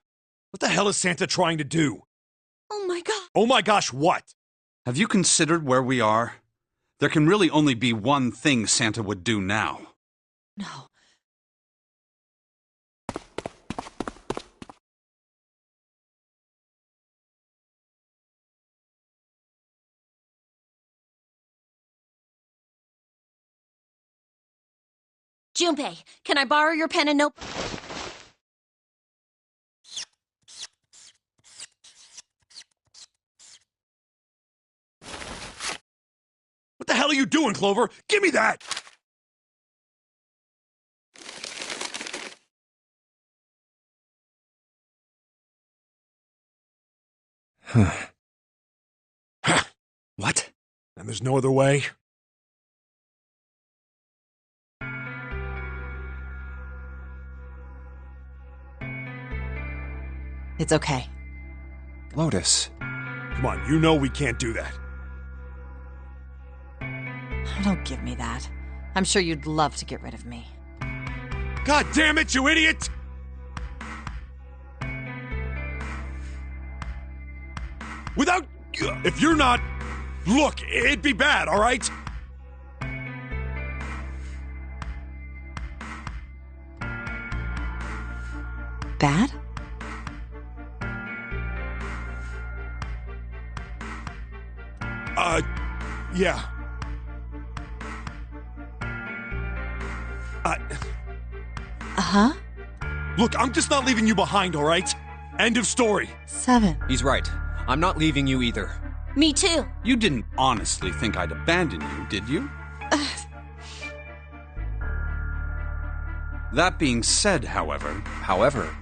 What the hell is Santa trying to do? Oh my god. Oh my gosh, what? Have you considered where we are? There can really only be one thing Santa would do now. No. Junpei, can I borrow your pen and notebook? What the hell are you doing, Clover? Give me that! What? And there's no other way? It's okay. Lotus. Come on, you know we can't do that. Don't give me that. I'm sure you'd love to get rid of me. God damn it, you idiot! Without... If you're not... Look, it'd be bad, all right? Bad? Yeah. Uh-huh? Look, I'm just not leaving you behind, all right? End of story. 7. He's right. I'm not leaving you either. Me too. You didn't honestly think I'd abandon you, did you? That being said, however,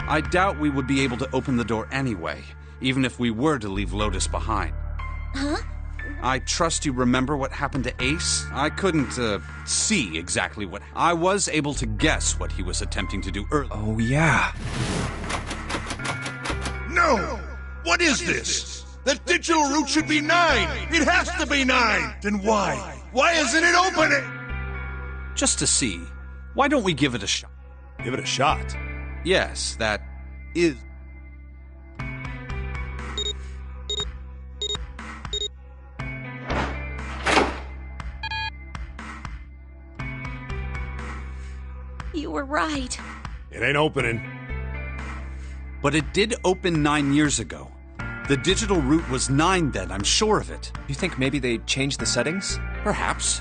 I doubt we would be able to open the door anyway, even if we were to leave Lotus behind. Huh? I trust you remember what happened to Ace? I couldn't, see exactly what... I was able to guess what he was attempting to do earlier. Oh, yeah. No! What is this? That digital route should be 9! It has to be 9! Then why? Why isn't it opening? Just to see. Why don't we give it a shot? Give it a shot. Yes, that is... You were right. It ain't opening. But it did open 9 years ago. The digital route was 9 then, I'm sure of it. You think maybe they changed the settings? Perhaps.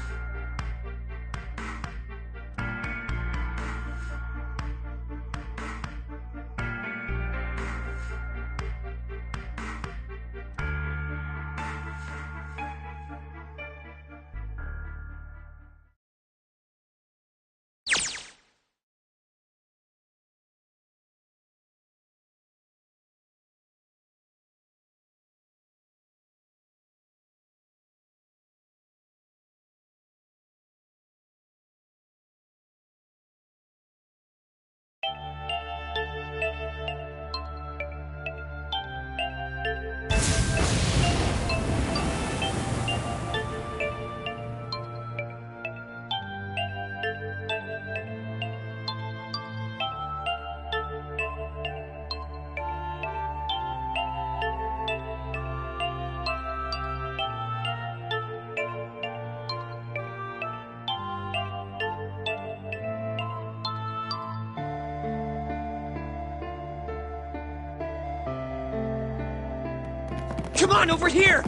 Come on, over here!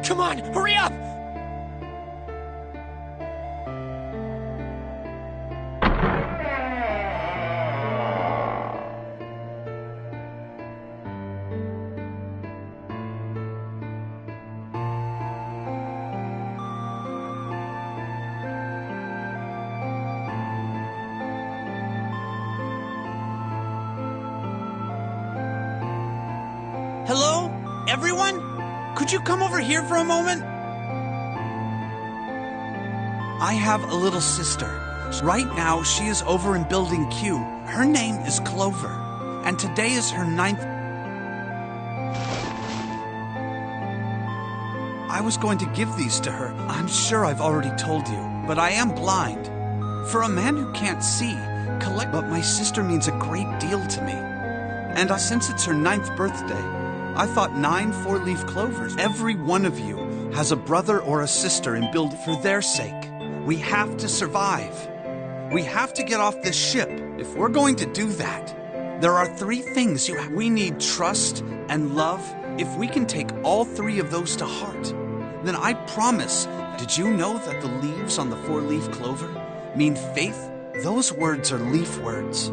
Come on, hurry up! Hello? Everyone? Could you come over here for a moment? I have a little sister. Right now, she is over in Building Q. Her name is Clover. And today is her 9th... I was going to give these to her. I'm sure I've already told you, but I am blind. For a man who can't see, but my sister means a great deal to me. And since it's her 9th birthday, I thought 9 four-leaf clovers. Every one of you has a brother or a sister in build for their sake. We have to survive. We have to get off this ship. If we're going to do that, there are 3 things we need: trust and love. If we can take all 3 of those to heart, then I promise. Did you know that the leaves on the 4-leaf clover mean faith? Those words are leaf words.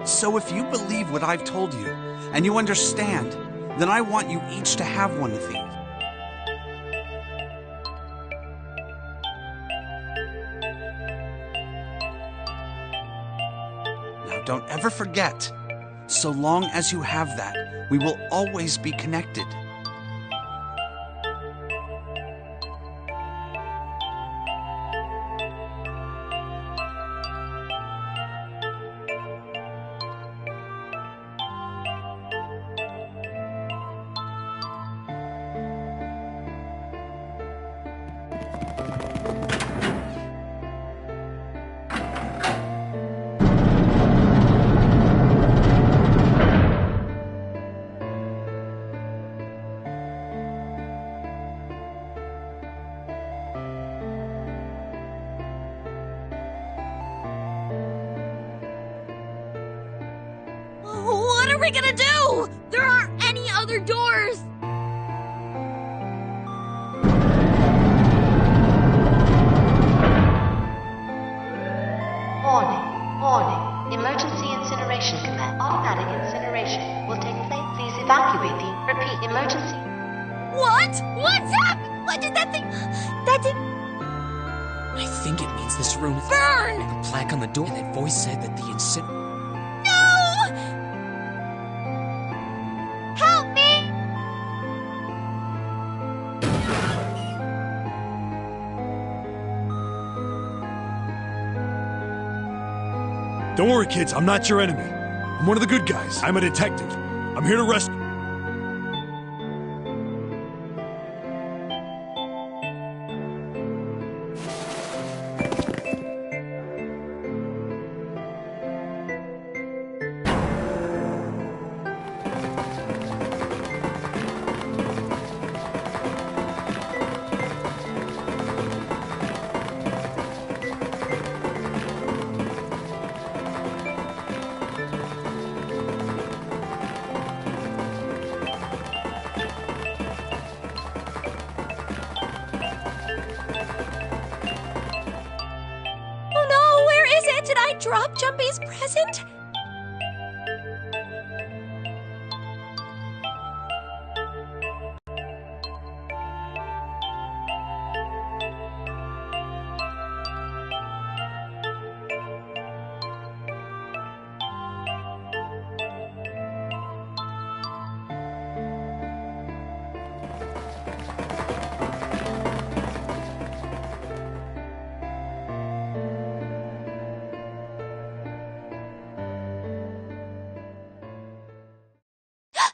So if you believe what I've told you, and you understand, then I want you each to have one of these. Now don't ever forget, so long as you have that, we will always be connected. What are we gonna do? There aren't any other doors! Warning. Emergency incineration command. Automatic incineration will take place. Please evacuate the... Repeat, emergency. What? What's happened? What did that thing... That did... I think it means this room is... Burn! The plaque on the door, and that voice said that the No! Help me! Don't worry, kids. I'm not your enemy. I'm one of the good guys. I'm a detective. I'm here to rescue... drop Jumpy's present?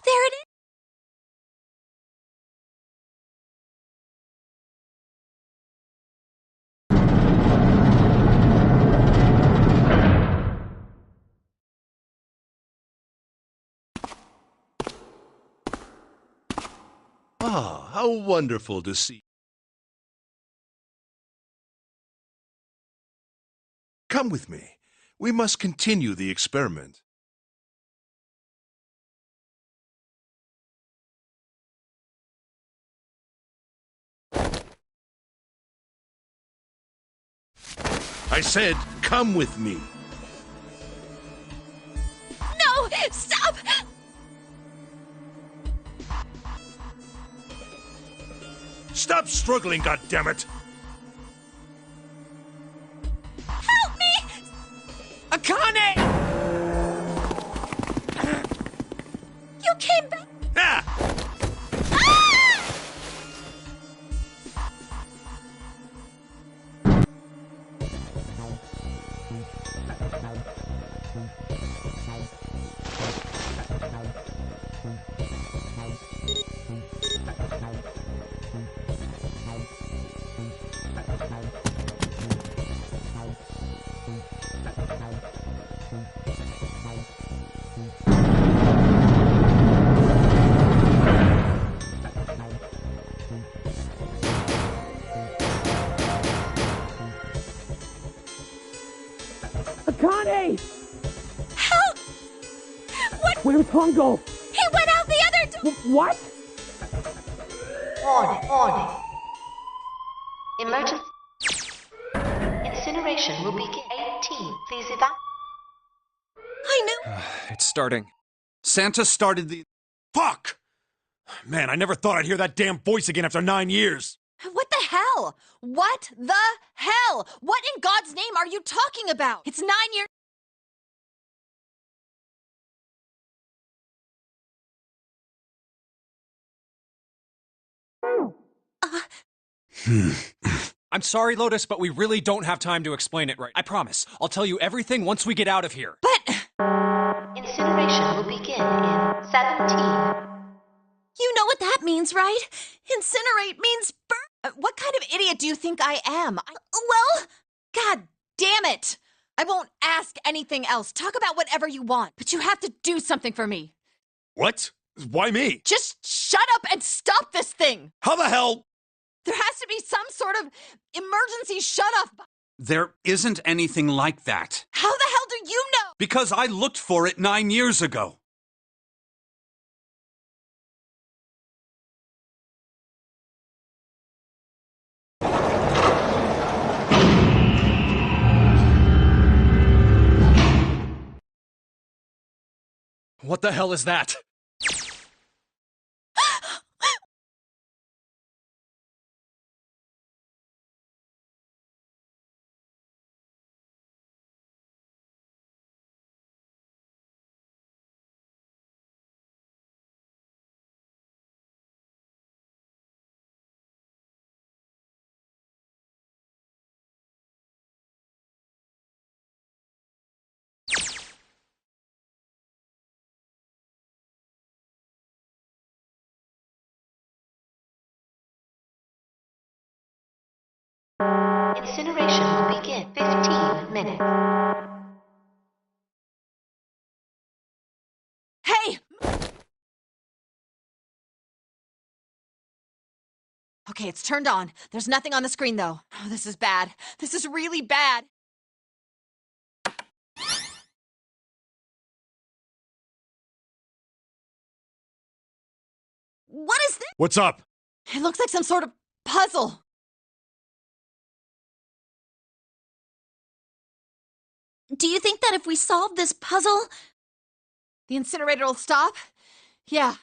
There it is! Ah, how wonderful to see. Come with me. We must continue the experiment. I said, come with me. No! Stop! Stop struggling, goddammit! Help me! Akane! You came back! Ah! Akane! Help! What? Where's Hongo? He went out the other door! What? Warning. Emergency. Incineration will begin 18. Please evacuate. I knew. It's starting. Santa started the... Fuck! Man, I never thought I'd hear that damn voice again after 9 years. What the hell? What the hell? What in God's name are you talking about? It's 9 years. I'm sorry, Lotus, but we really don't have time to explain it right. I promise. I'll tell you everything once we get out of here. But Incineration will begin in 17. You know what that means, right? Incinerate means burn. what kind of idiot do you think I am? Well, God damn it! I won't ask anything else. Talk about whatever you want, but you have to do something for me. What? Why me? Just shut up and stop this thing! How the hell? There has to be some sort of emergency shut-off. There isn't anything like that. How the hell do you know? Because I looked for it 9 years ago. What the hell is that? Incineration will begin 15 minutes. Hey! Okay, it's turned on. There's nothing on the screen, though. Oh, this is bad. This is really bad. what is this? What's up? It looks like some sort of puzzle. Do you think that if we solve this puzzle... The incinerator will stop? Yeah.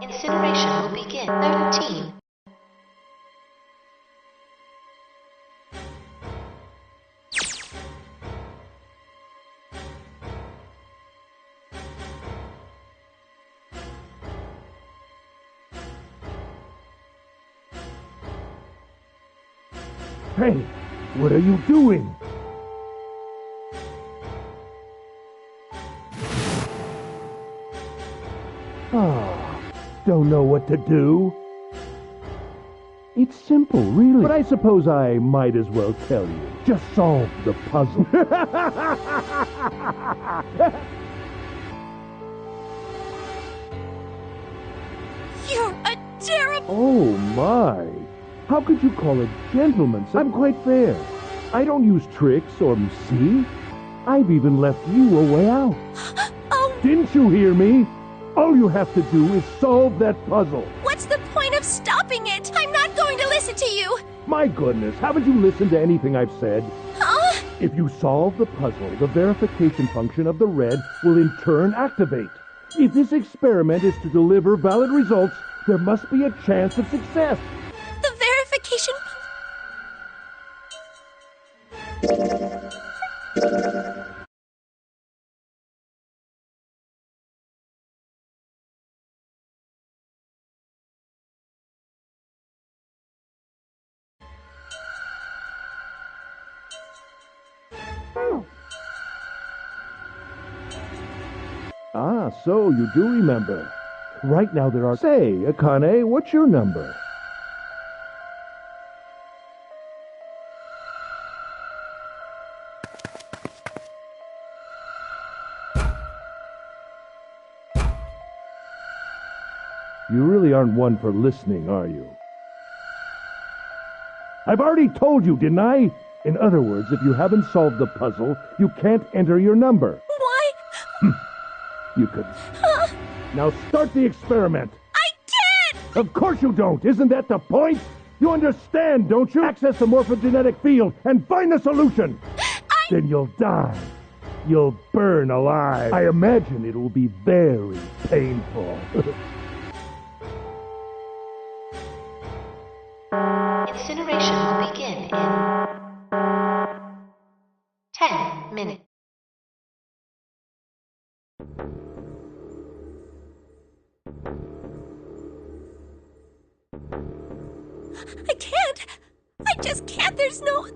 Incineration will begin. 13. Hey, what are you doing? Don't know what to do? It's simple, really. But I suppose I might as well tell you. Just solve the puzzle. You're a terrible... Oh, my. How could you call a gentleman? I'm quite fair. I don't use tricks or see? I've even left you a way out. Oh, Didn't you hear me? All you have to do is solve that puzzle. what's the point of stopping it? I'm not going to listen to you. My goodness, haven't you listened to anything I've said? Huh? If you solve the puzzle, the verification function of the red will in turn activate. If this experiment is to deliver valid results, there must be a chance of success. The verification... Ah, so you do remember. Right now there are... Say, Akane, what's your number? You really aren't one for listening, are you? I've already told you, didn't I? In other words, if you haven't solved the puzzle, you can't enter your number. Why? You could... Now start the experiment. I can't! Of course you don't. Isn't that the point? You understand, don't you? Access the morphogenetic field and find the solution. Then you'll die. You'll burn alive. I imagine it will be very painful. Incineration will begin in 10 minutes. I can't. I just can't. There's no...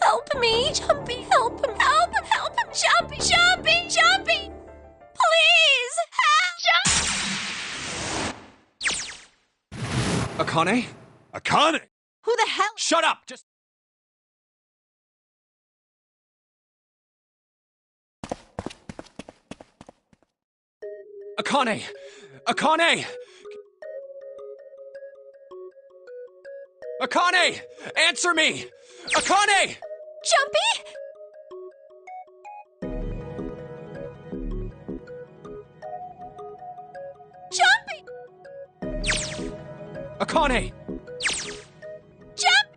Help me, Jumpy, help him, help him, Jumpy, Jumpy! Please, help! Akane? Akane! Who the hell? Shut up! Just... Akane! Akane! Akane! Answer me! Akane! Jumpy? Jumpy! Akane! Jump!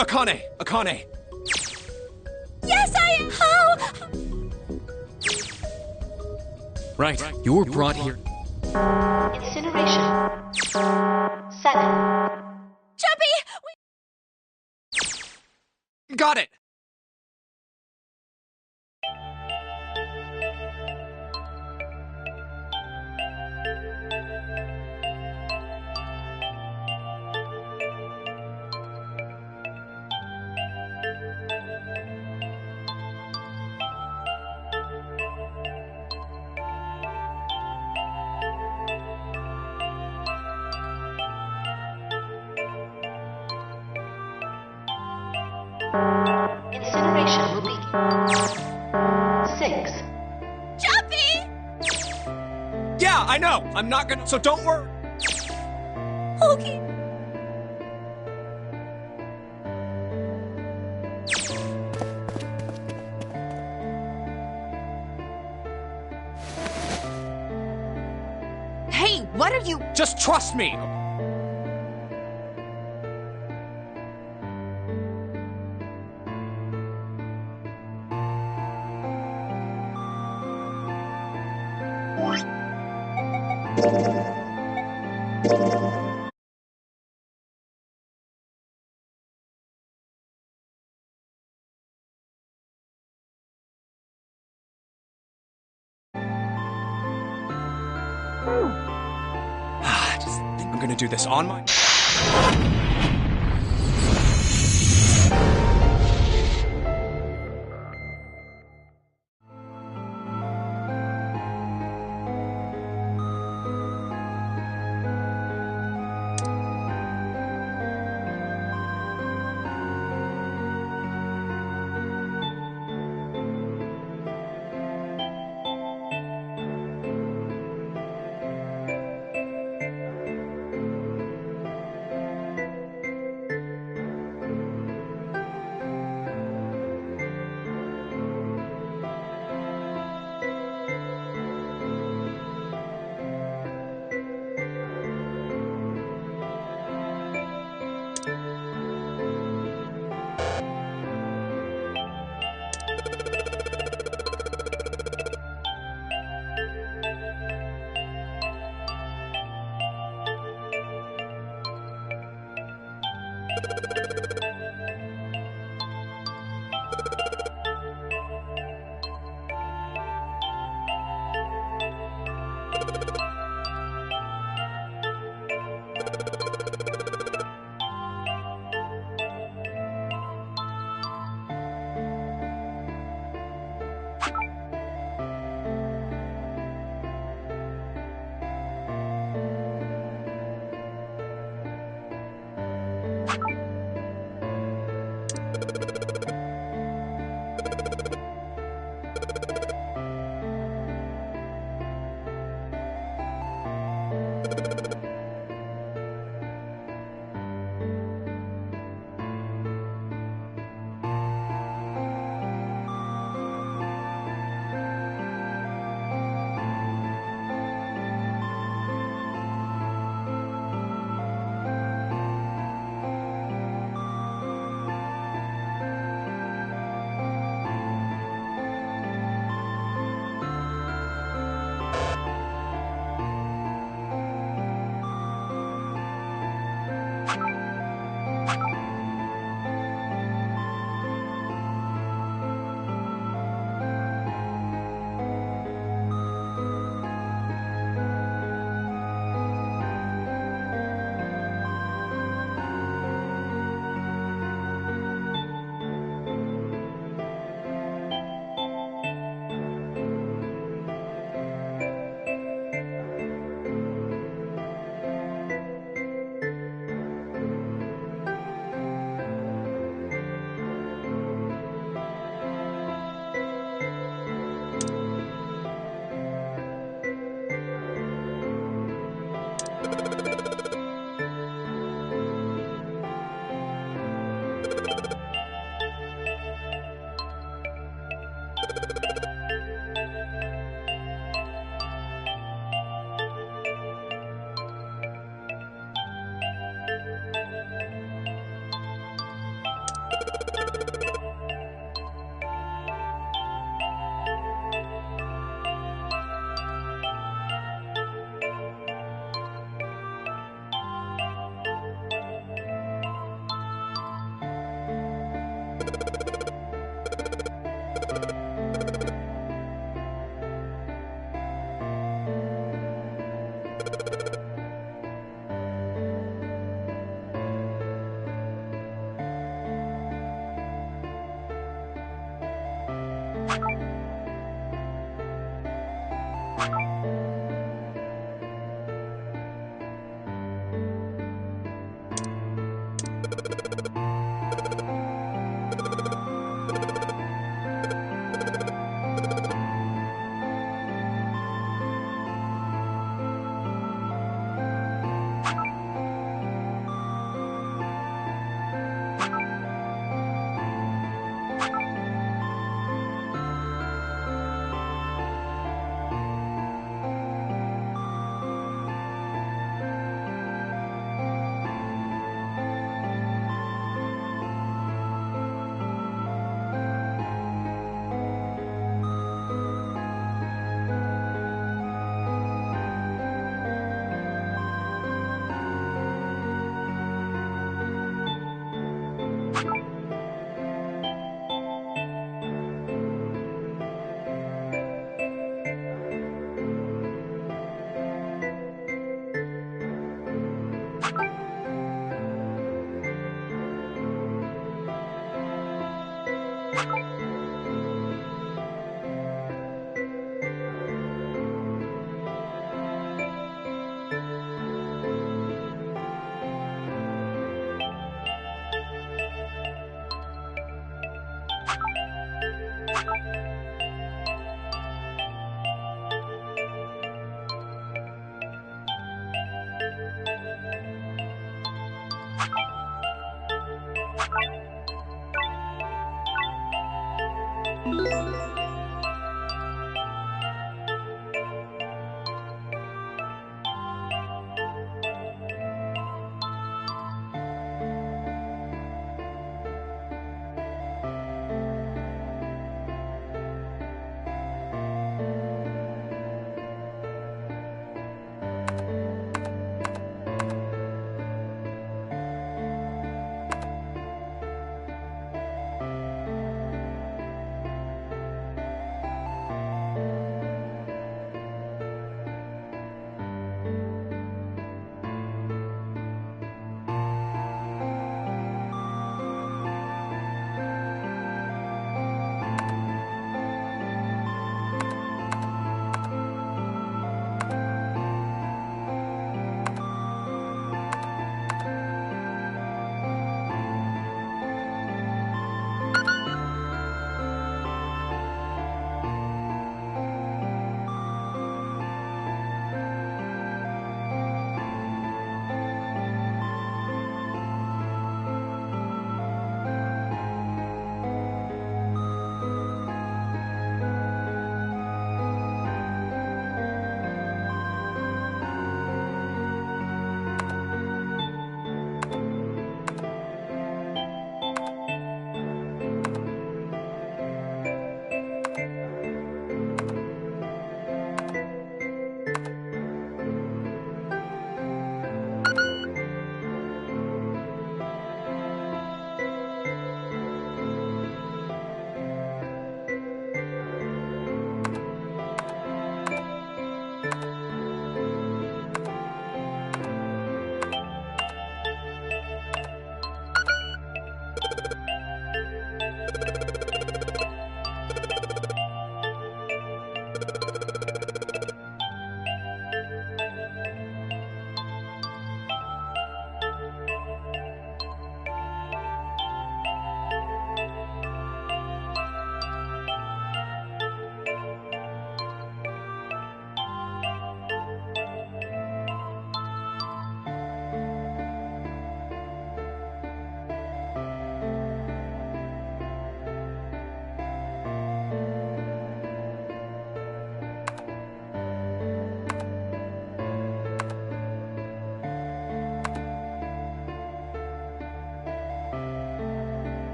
Akane! Akane! Yes, I am! How? Right. You were brought here. Incineration. 7. Jumpy! Got it! Incineration will begin. 6. Jumpy! Yeah, I know. I'm not gonna. So don't worry. Okay. Hey, what are you? Just trust me. I just think I'm gonna do this on my.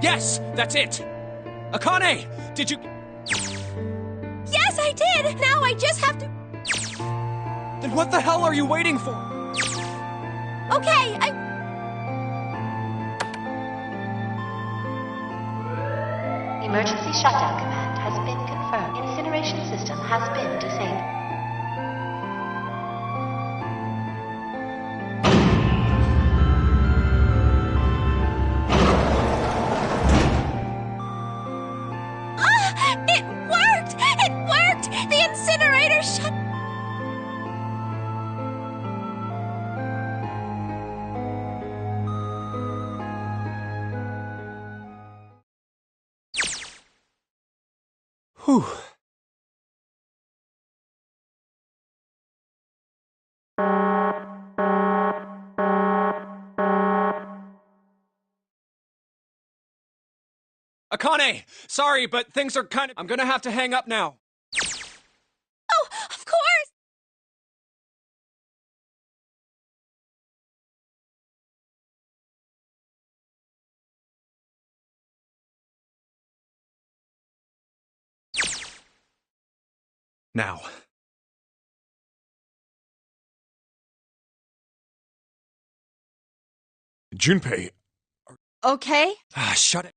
Yes, that's it! Akane, did you... Yes, I did! Now I just have to... Then what the hell are you waiting for? Okay, Emergency shutdown command has been confirmed. Incineration system has been disabled. It worked! It worked! The incinerator shut... Whew. Akane! Sorry, but things are kind of... I'm gonna have to hang up now. Oh, of course! Now. Junpei, Okay? Ah, shut it.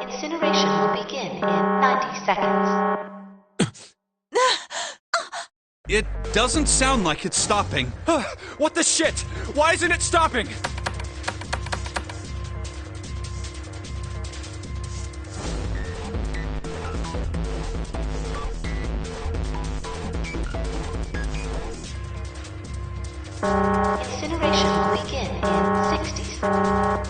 Incineration will begin in 90 seconds. It doesn't sound like it's stopping. What the shit? Why isn't it stopping? Incineration will begin in 60 seconds.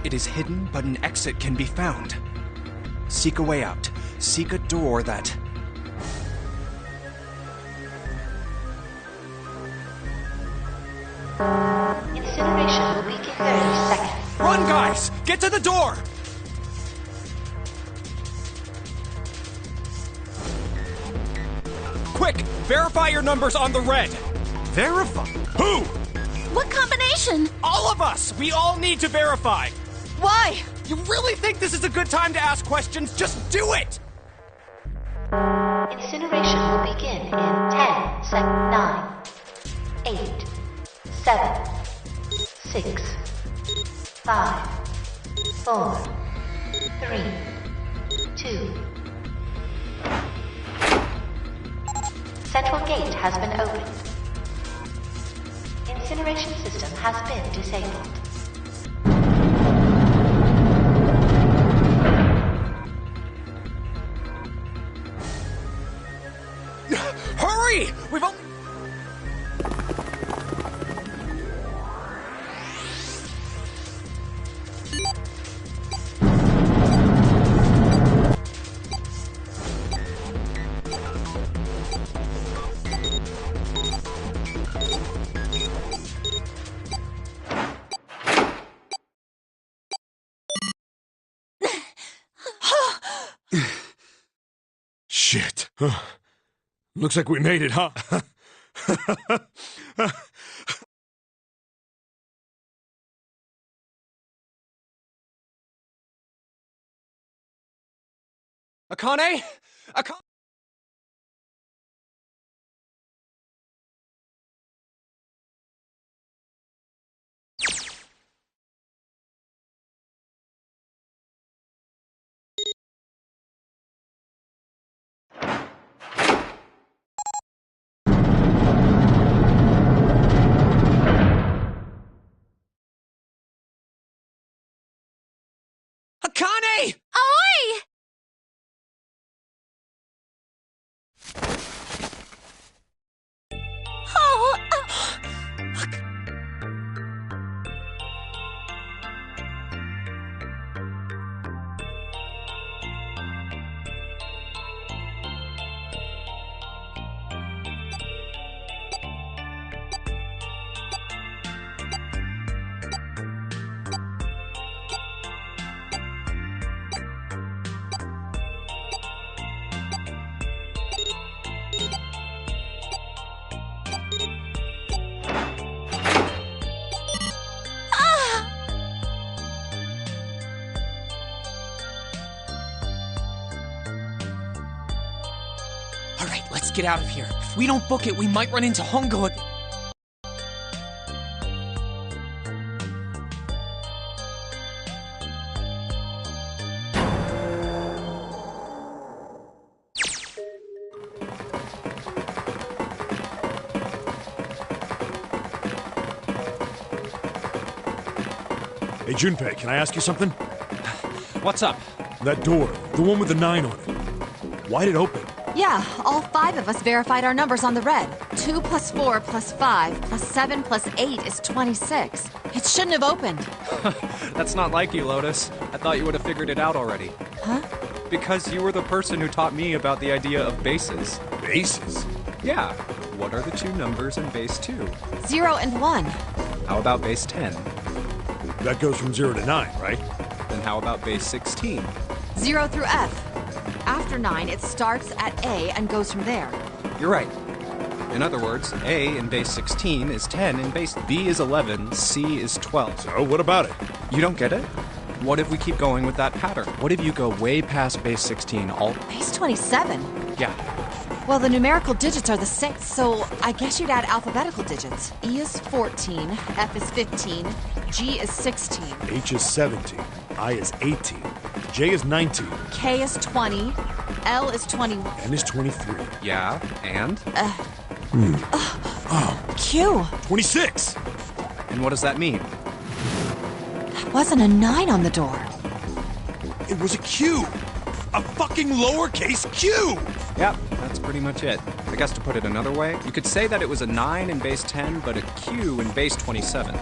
It is hidden, but an exit can be found. Seek a way out. Seek a door that... Incineration will begin 30 seconds. Run, guys! Get to the door! Quick! Verify your numbers on the red! Verify? Who? What combination? All of us! We all need to verify! Why? You really think this is a good time to ask questions? Just do it! Incineration will begin in 10 seconds. 9, 8, 7, 6, 5, 4, 3, 2. Central gate has been opened. Incineration system has been disabled. Hurry! We've only... shit. Looks like we made it, huh? Akane? Akane? Akane! Oi! Alright, let's get out of here. If we don't book it, we might run into Hongo again. Hey, Junpei, can I ask you something? What's up? That door, the one with the 9 on it. Why'd it open? Yeah, all 5 of us verified our numbers on the red. 2 plus 4 plus 5 plus 7 plus 8 is 26. It shouldn't have opened. That's not like you, Lotus. I thought you would have figured it out already. Huh? Because you were the person who taught me about the idea of bases. Bases? Yeah. What are the 2 numbers in base 2? 0 and 1. How about base 10? That goes from 0 to 9, right? Then how about base 16? 0 through F. After 9, it starts at A and goes from there. You're right. In other words, A in base 16 is 10, and base B is 11, C is 12. So, what about it? You don't get it? What if we keep going with that pattern? What if you go way past base 16 all... Base 27? Yeah. Well, the numerical digits are the same, so I guess you'd add alphabetical digits. E is 14, F is 15, G is 16. H is 17, I is 18, J is 19. K is 20, L is 21. N is 23. Yeah, and? Q. 26! And what does that mean? That wasn't a 9 on the door. It was a Q! A fucking lowercase q! Yep, that's pretty much it. I guess to put it another way, you could say that it was a 9 in base 10, but a Q in base 27.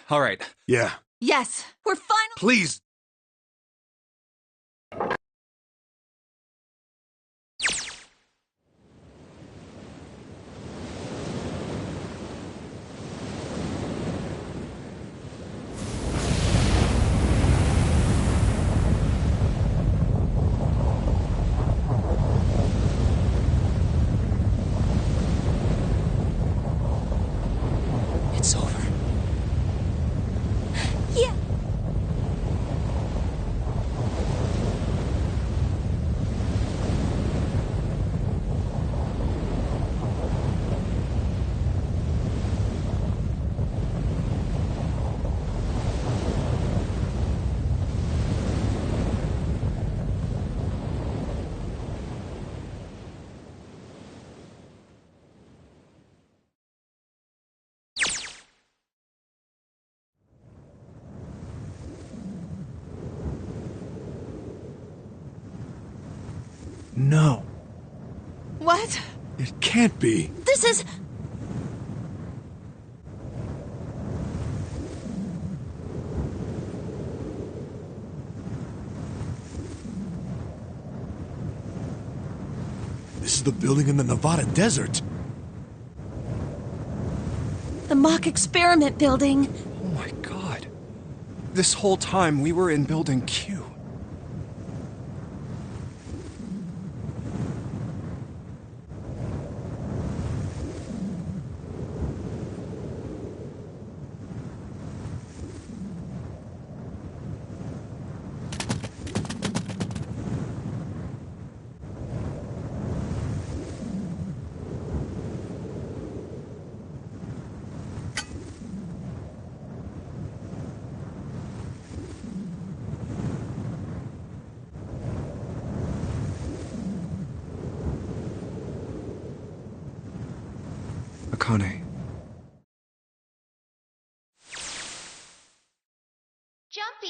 All right. Yeah. Yes, we're finally... Please. It's over. Yeah. No. What? It can't be. This is... This is the building in the Nevada desert. The mock experiment building. Oh my god. This whole time we were in Building Q. Akane. Jumpy!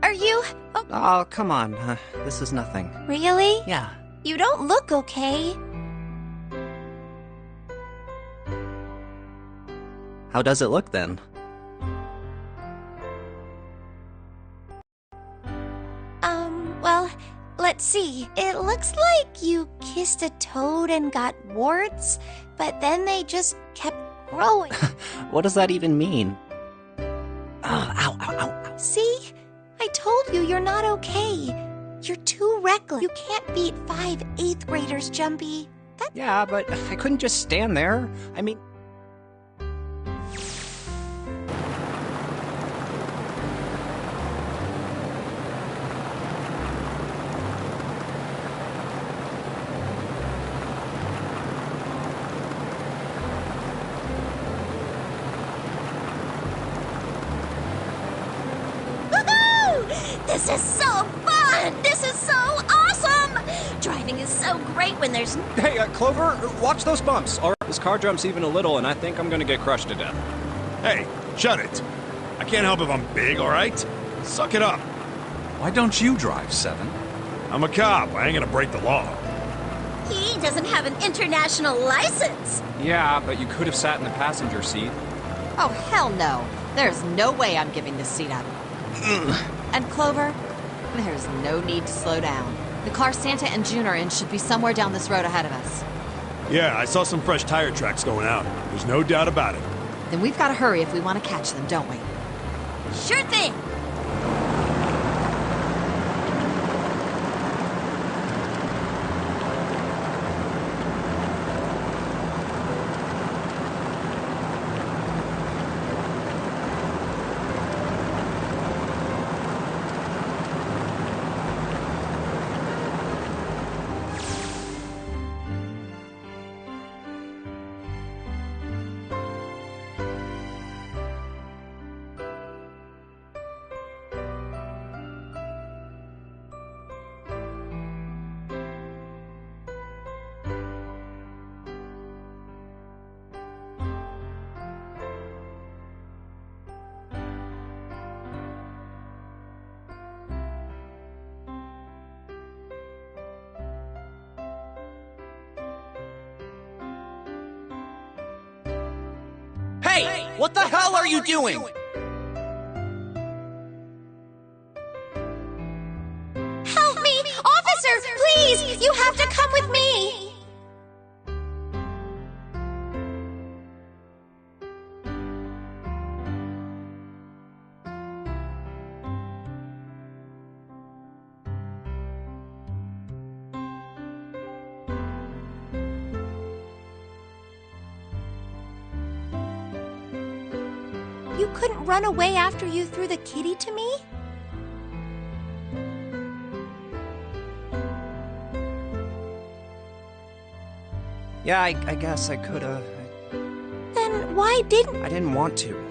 Are you... Oh, come on. This is nothing. Really? Yeah. You don't look okay. How does it look then? Well, let's see. It looks like you kissed a toad and got warts, but then they just kept growing. What does that even mean? Ow, ow, ow, ow. See? I told you you're not okay. You're too reckless. You can't beat 5 8th graders, Jumpy. Yeah, but I couldn't just stand there. I mean... This is so fun! This is so awesome! Driving is so great when there's... Hey, Clover, watch those bumps. All right, this car jumps even a little, and I think I'm gonna get crushed to death. Hey, shut it. I can't help if I'm big, all right? Suck it up. Why don't you drive, Seven? I'm a cop. I ain't gonna break the law. He doesn't have an international license. Yeah, but you could have sat in the passenger seat. Oh, hell no. There's no way I'm giving this seat up. And Clover, there's no need to slow down. The car Santa and June are in should be somewhere down this road ahead of us. Yeah, I saw some fresh tire tracks going out. There's no doubt about it. Then we've got to hurry if we want to catch them, don't we? Sure thing. Hey! What the hell are you doing? Help me! Officer, please! You have to come with me! You couldn't run away after you threw the kitty to me? Yeah, I guess I could've. Then why didn't? I didn't want to.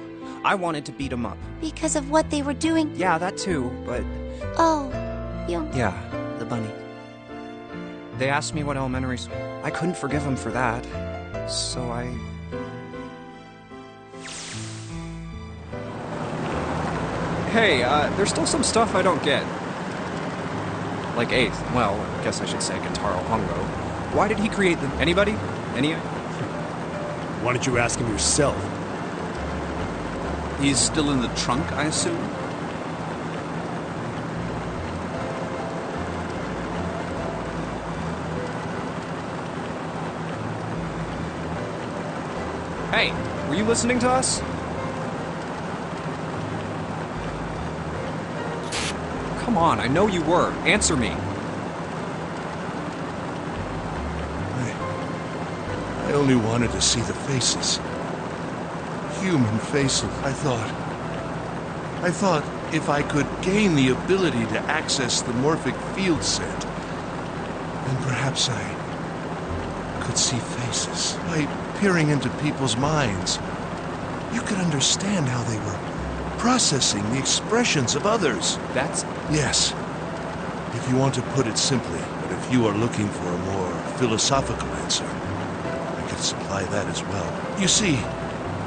I wanted to beat him up. Because of what they were doing? Yeah, that too, but... Oh, you... Yeah, the bunny. They asked me what elementary school... I couldn't forgive them for that. So I... Hey, there's still some stuff I don't get. Like 8th, well, I guess I should say Gentaro Hongo. Why did he create them? Anybody? Any? Why don't you ask him yourself? He's still in the trunk, I assume? Hey, were you listening to us? Come on, I know you were. Answer me. I only wanted to see the faces. Human faces. I thought if I could gain the ability to access the morphic field set, then perhaps I could see faces. By peering into people's minds, you could understand how they were processing the expressions of others. That's... Yes. If you want to put it simply, but if you are looking for a more philosophical answer, I could supply that as well. You see,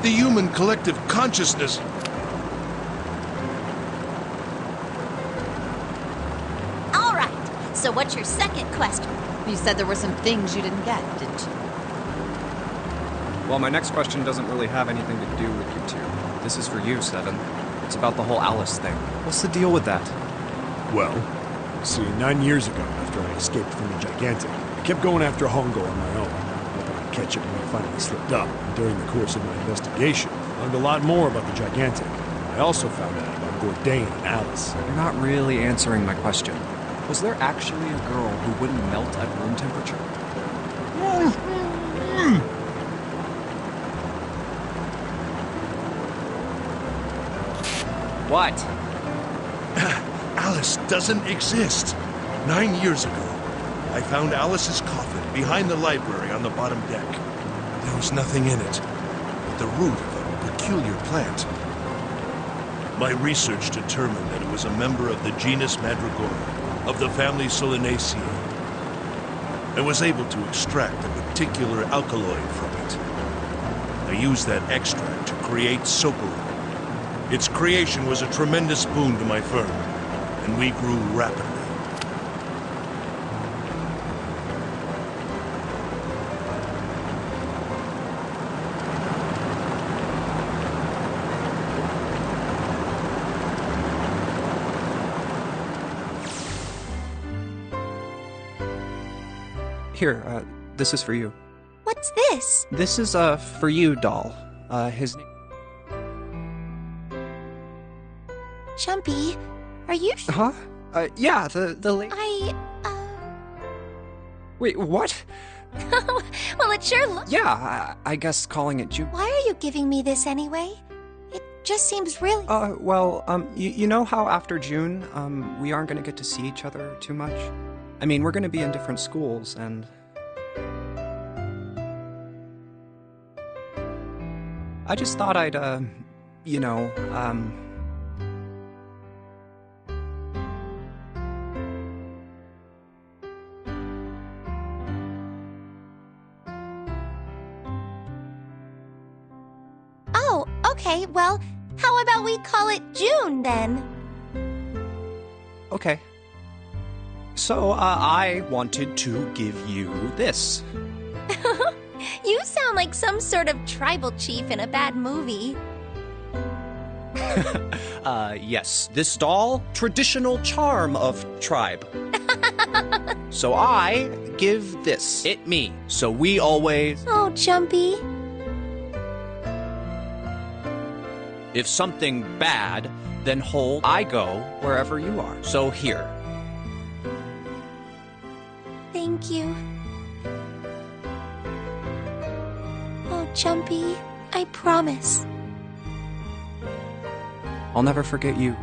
the human collective consciousness... All right, so what's your second question? You said there were some things you didn't get, didn't you? Well, my next question doesn't really have anything to do with you two. This is for you, Seven. It's about the whole Alice thing. What's the deal with that? Well, see, 9 years ago, after I escaped from the Gigantic, I kept going after Hongo on my own, hoping I'd catch it when he finally slipped up. And during the course of my investigation, I learned a lot more about the Gigantic. I also found out about Bourdain and Alice. You're not really answering my question. Was there actually a girl who wouldn't melt at room temperature? What? Alice doesn't exist. 9 years ago, I found Alice's coffin behind the library on the bottom deck. There was nothing in it but the root of a peculiar plant. My research determined that it was a member of the genus Mandragora, of the family Solanaceae. I was able to extract a particular alkaloid from it. I used that extract to create Sokoru. Its creation was a tremendous boon to my firm, and we grew rapidly. Here, this is for you. What's this? This is, for you, doll. His name... Chumpy, are you Huh? Yeah, the lady... Wait, what? Well, it sure looks... Yeah, I guess calling it June... Why are you giving me this anyway? It just seems really... you know how after June, we aren't gonna get to see each other too much? I mean, we're gonna be in different schools, and... I just thought I'd, Oh, okay, well, how about we call it June, then? Okay. So, I wanted to give you this. You sound sound like some sort of tribal chief in a bad movie. Yes. This doll, traditional charm of tribe. So I give this. It me. So we always... Oh, Jumpy. If something bad, then hold, I go wherever you are. So here. Thank you. Oh, Jumpy, I promise. I'll never forget you.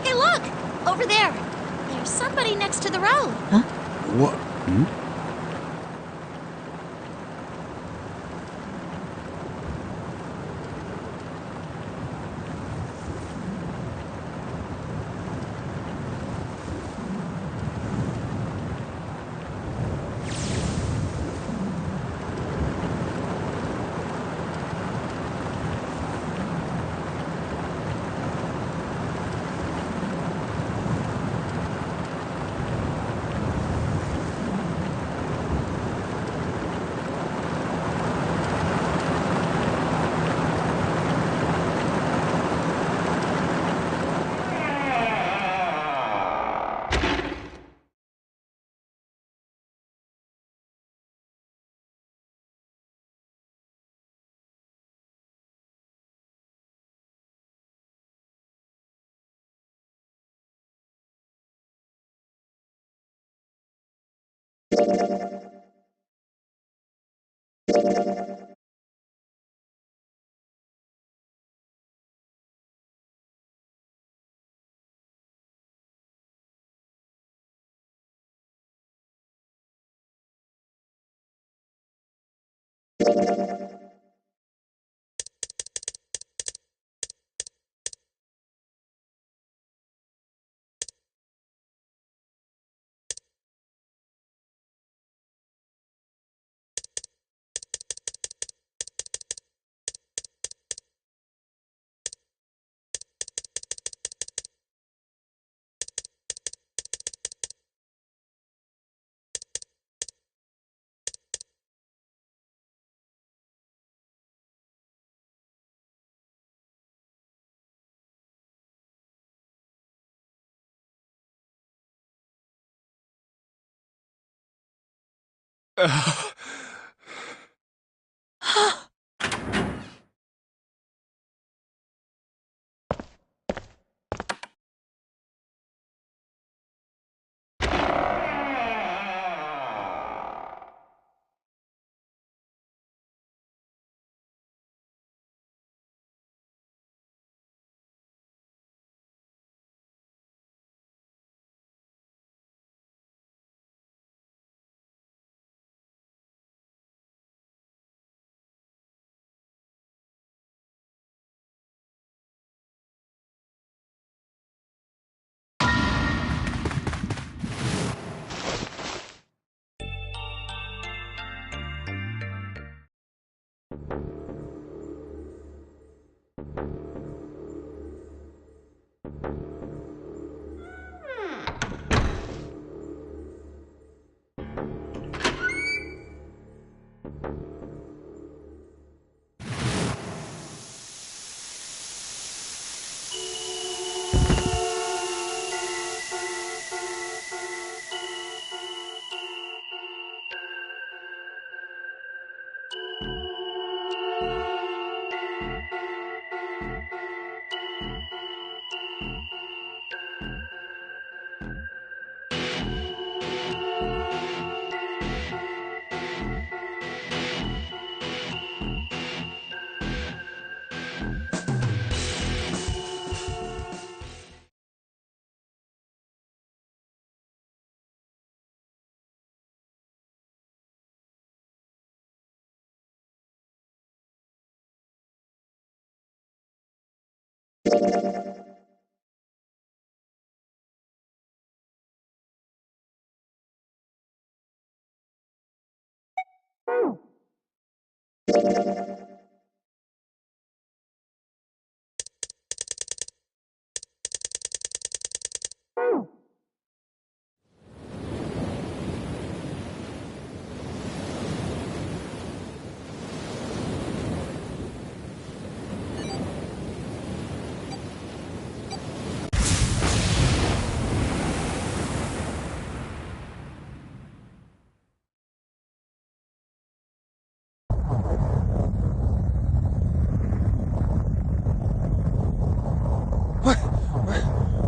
Hey, look! Over there. There's somebody next to the road. What?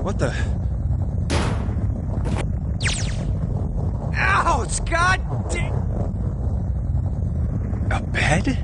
What the? Ouch! God damn! A bed?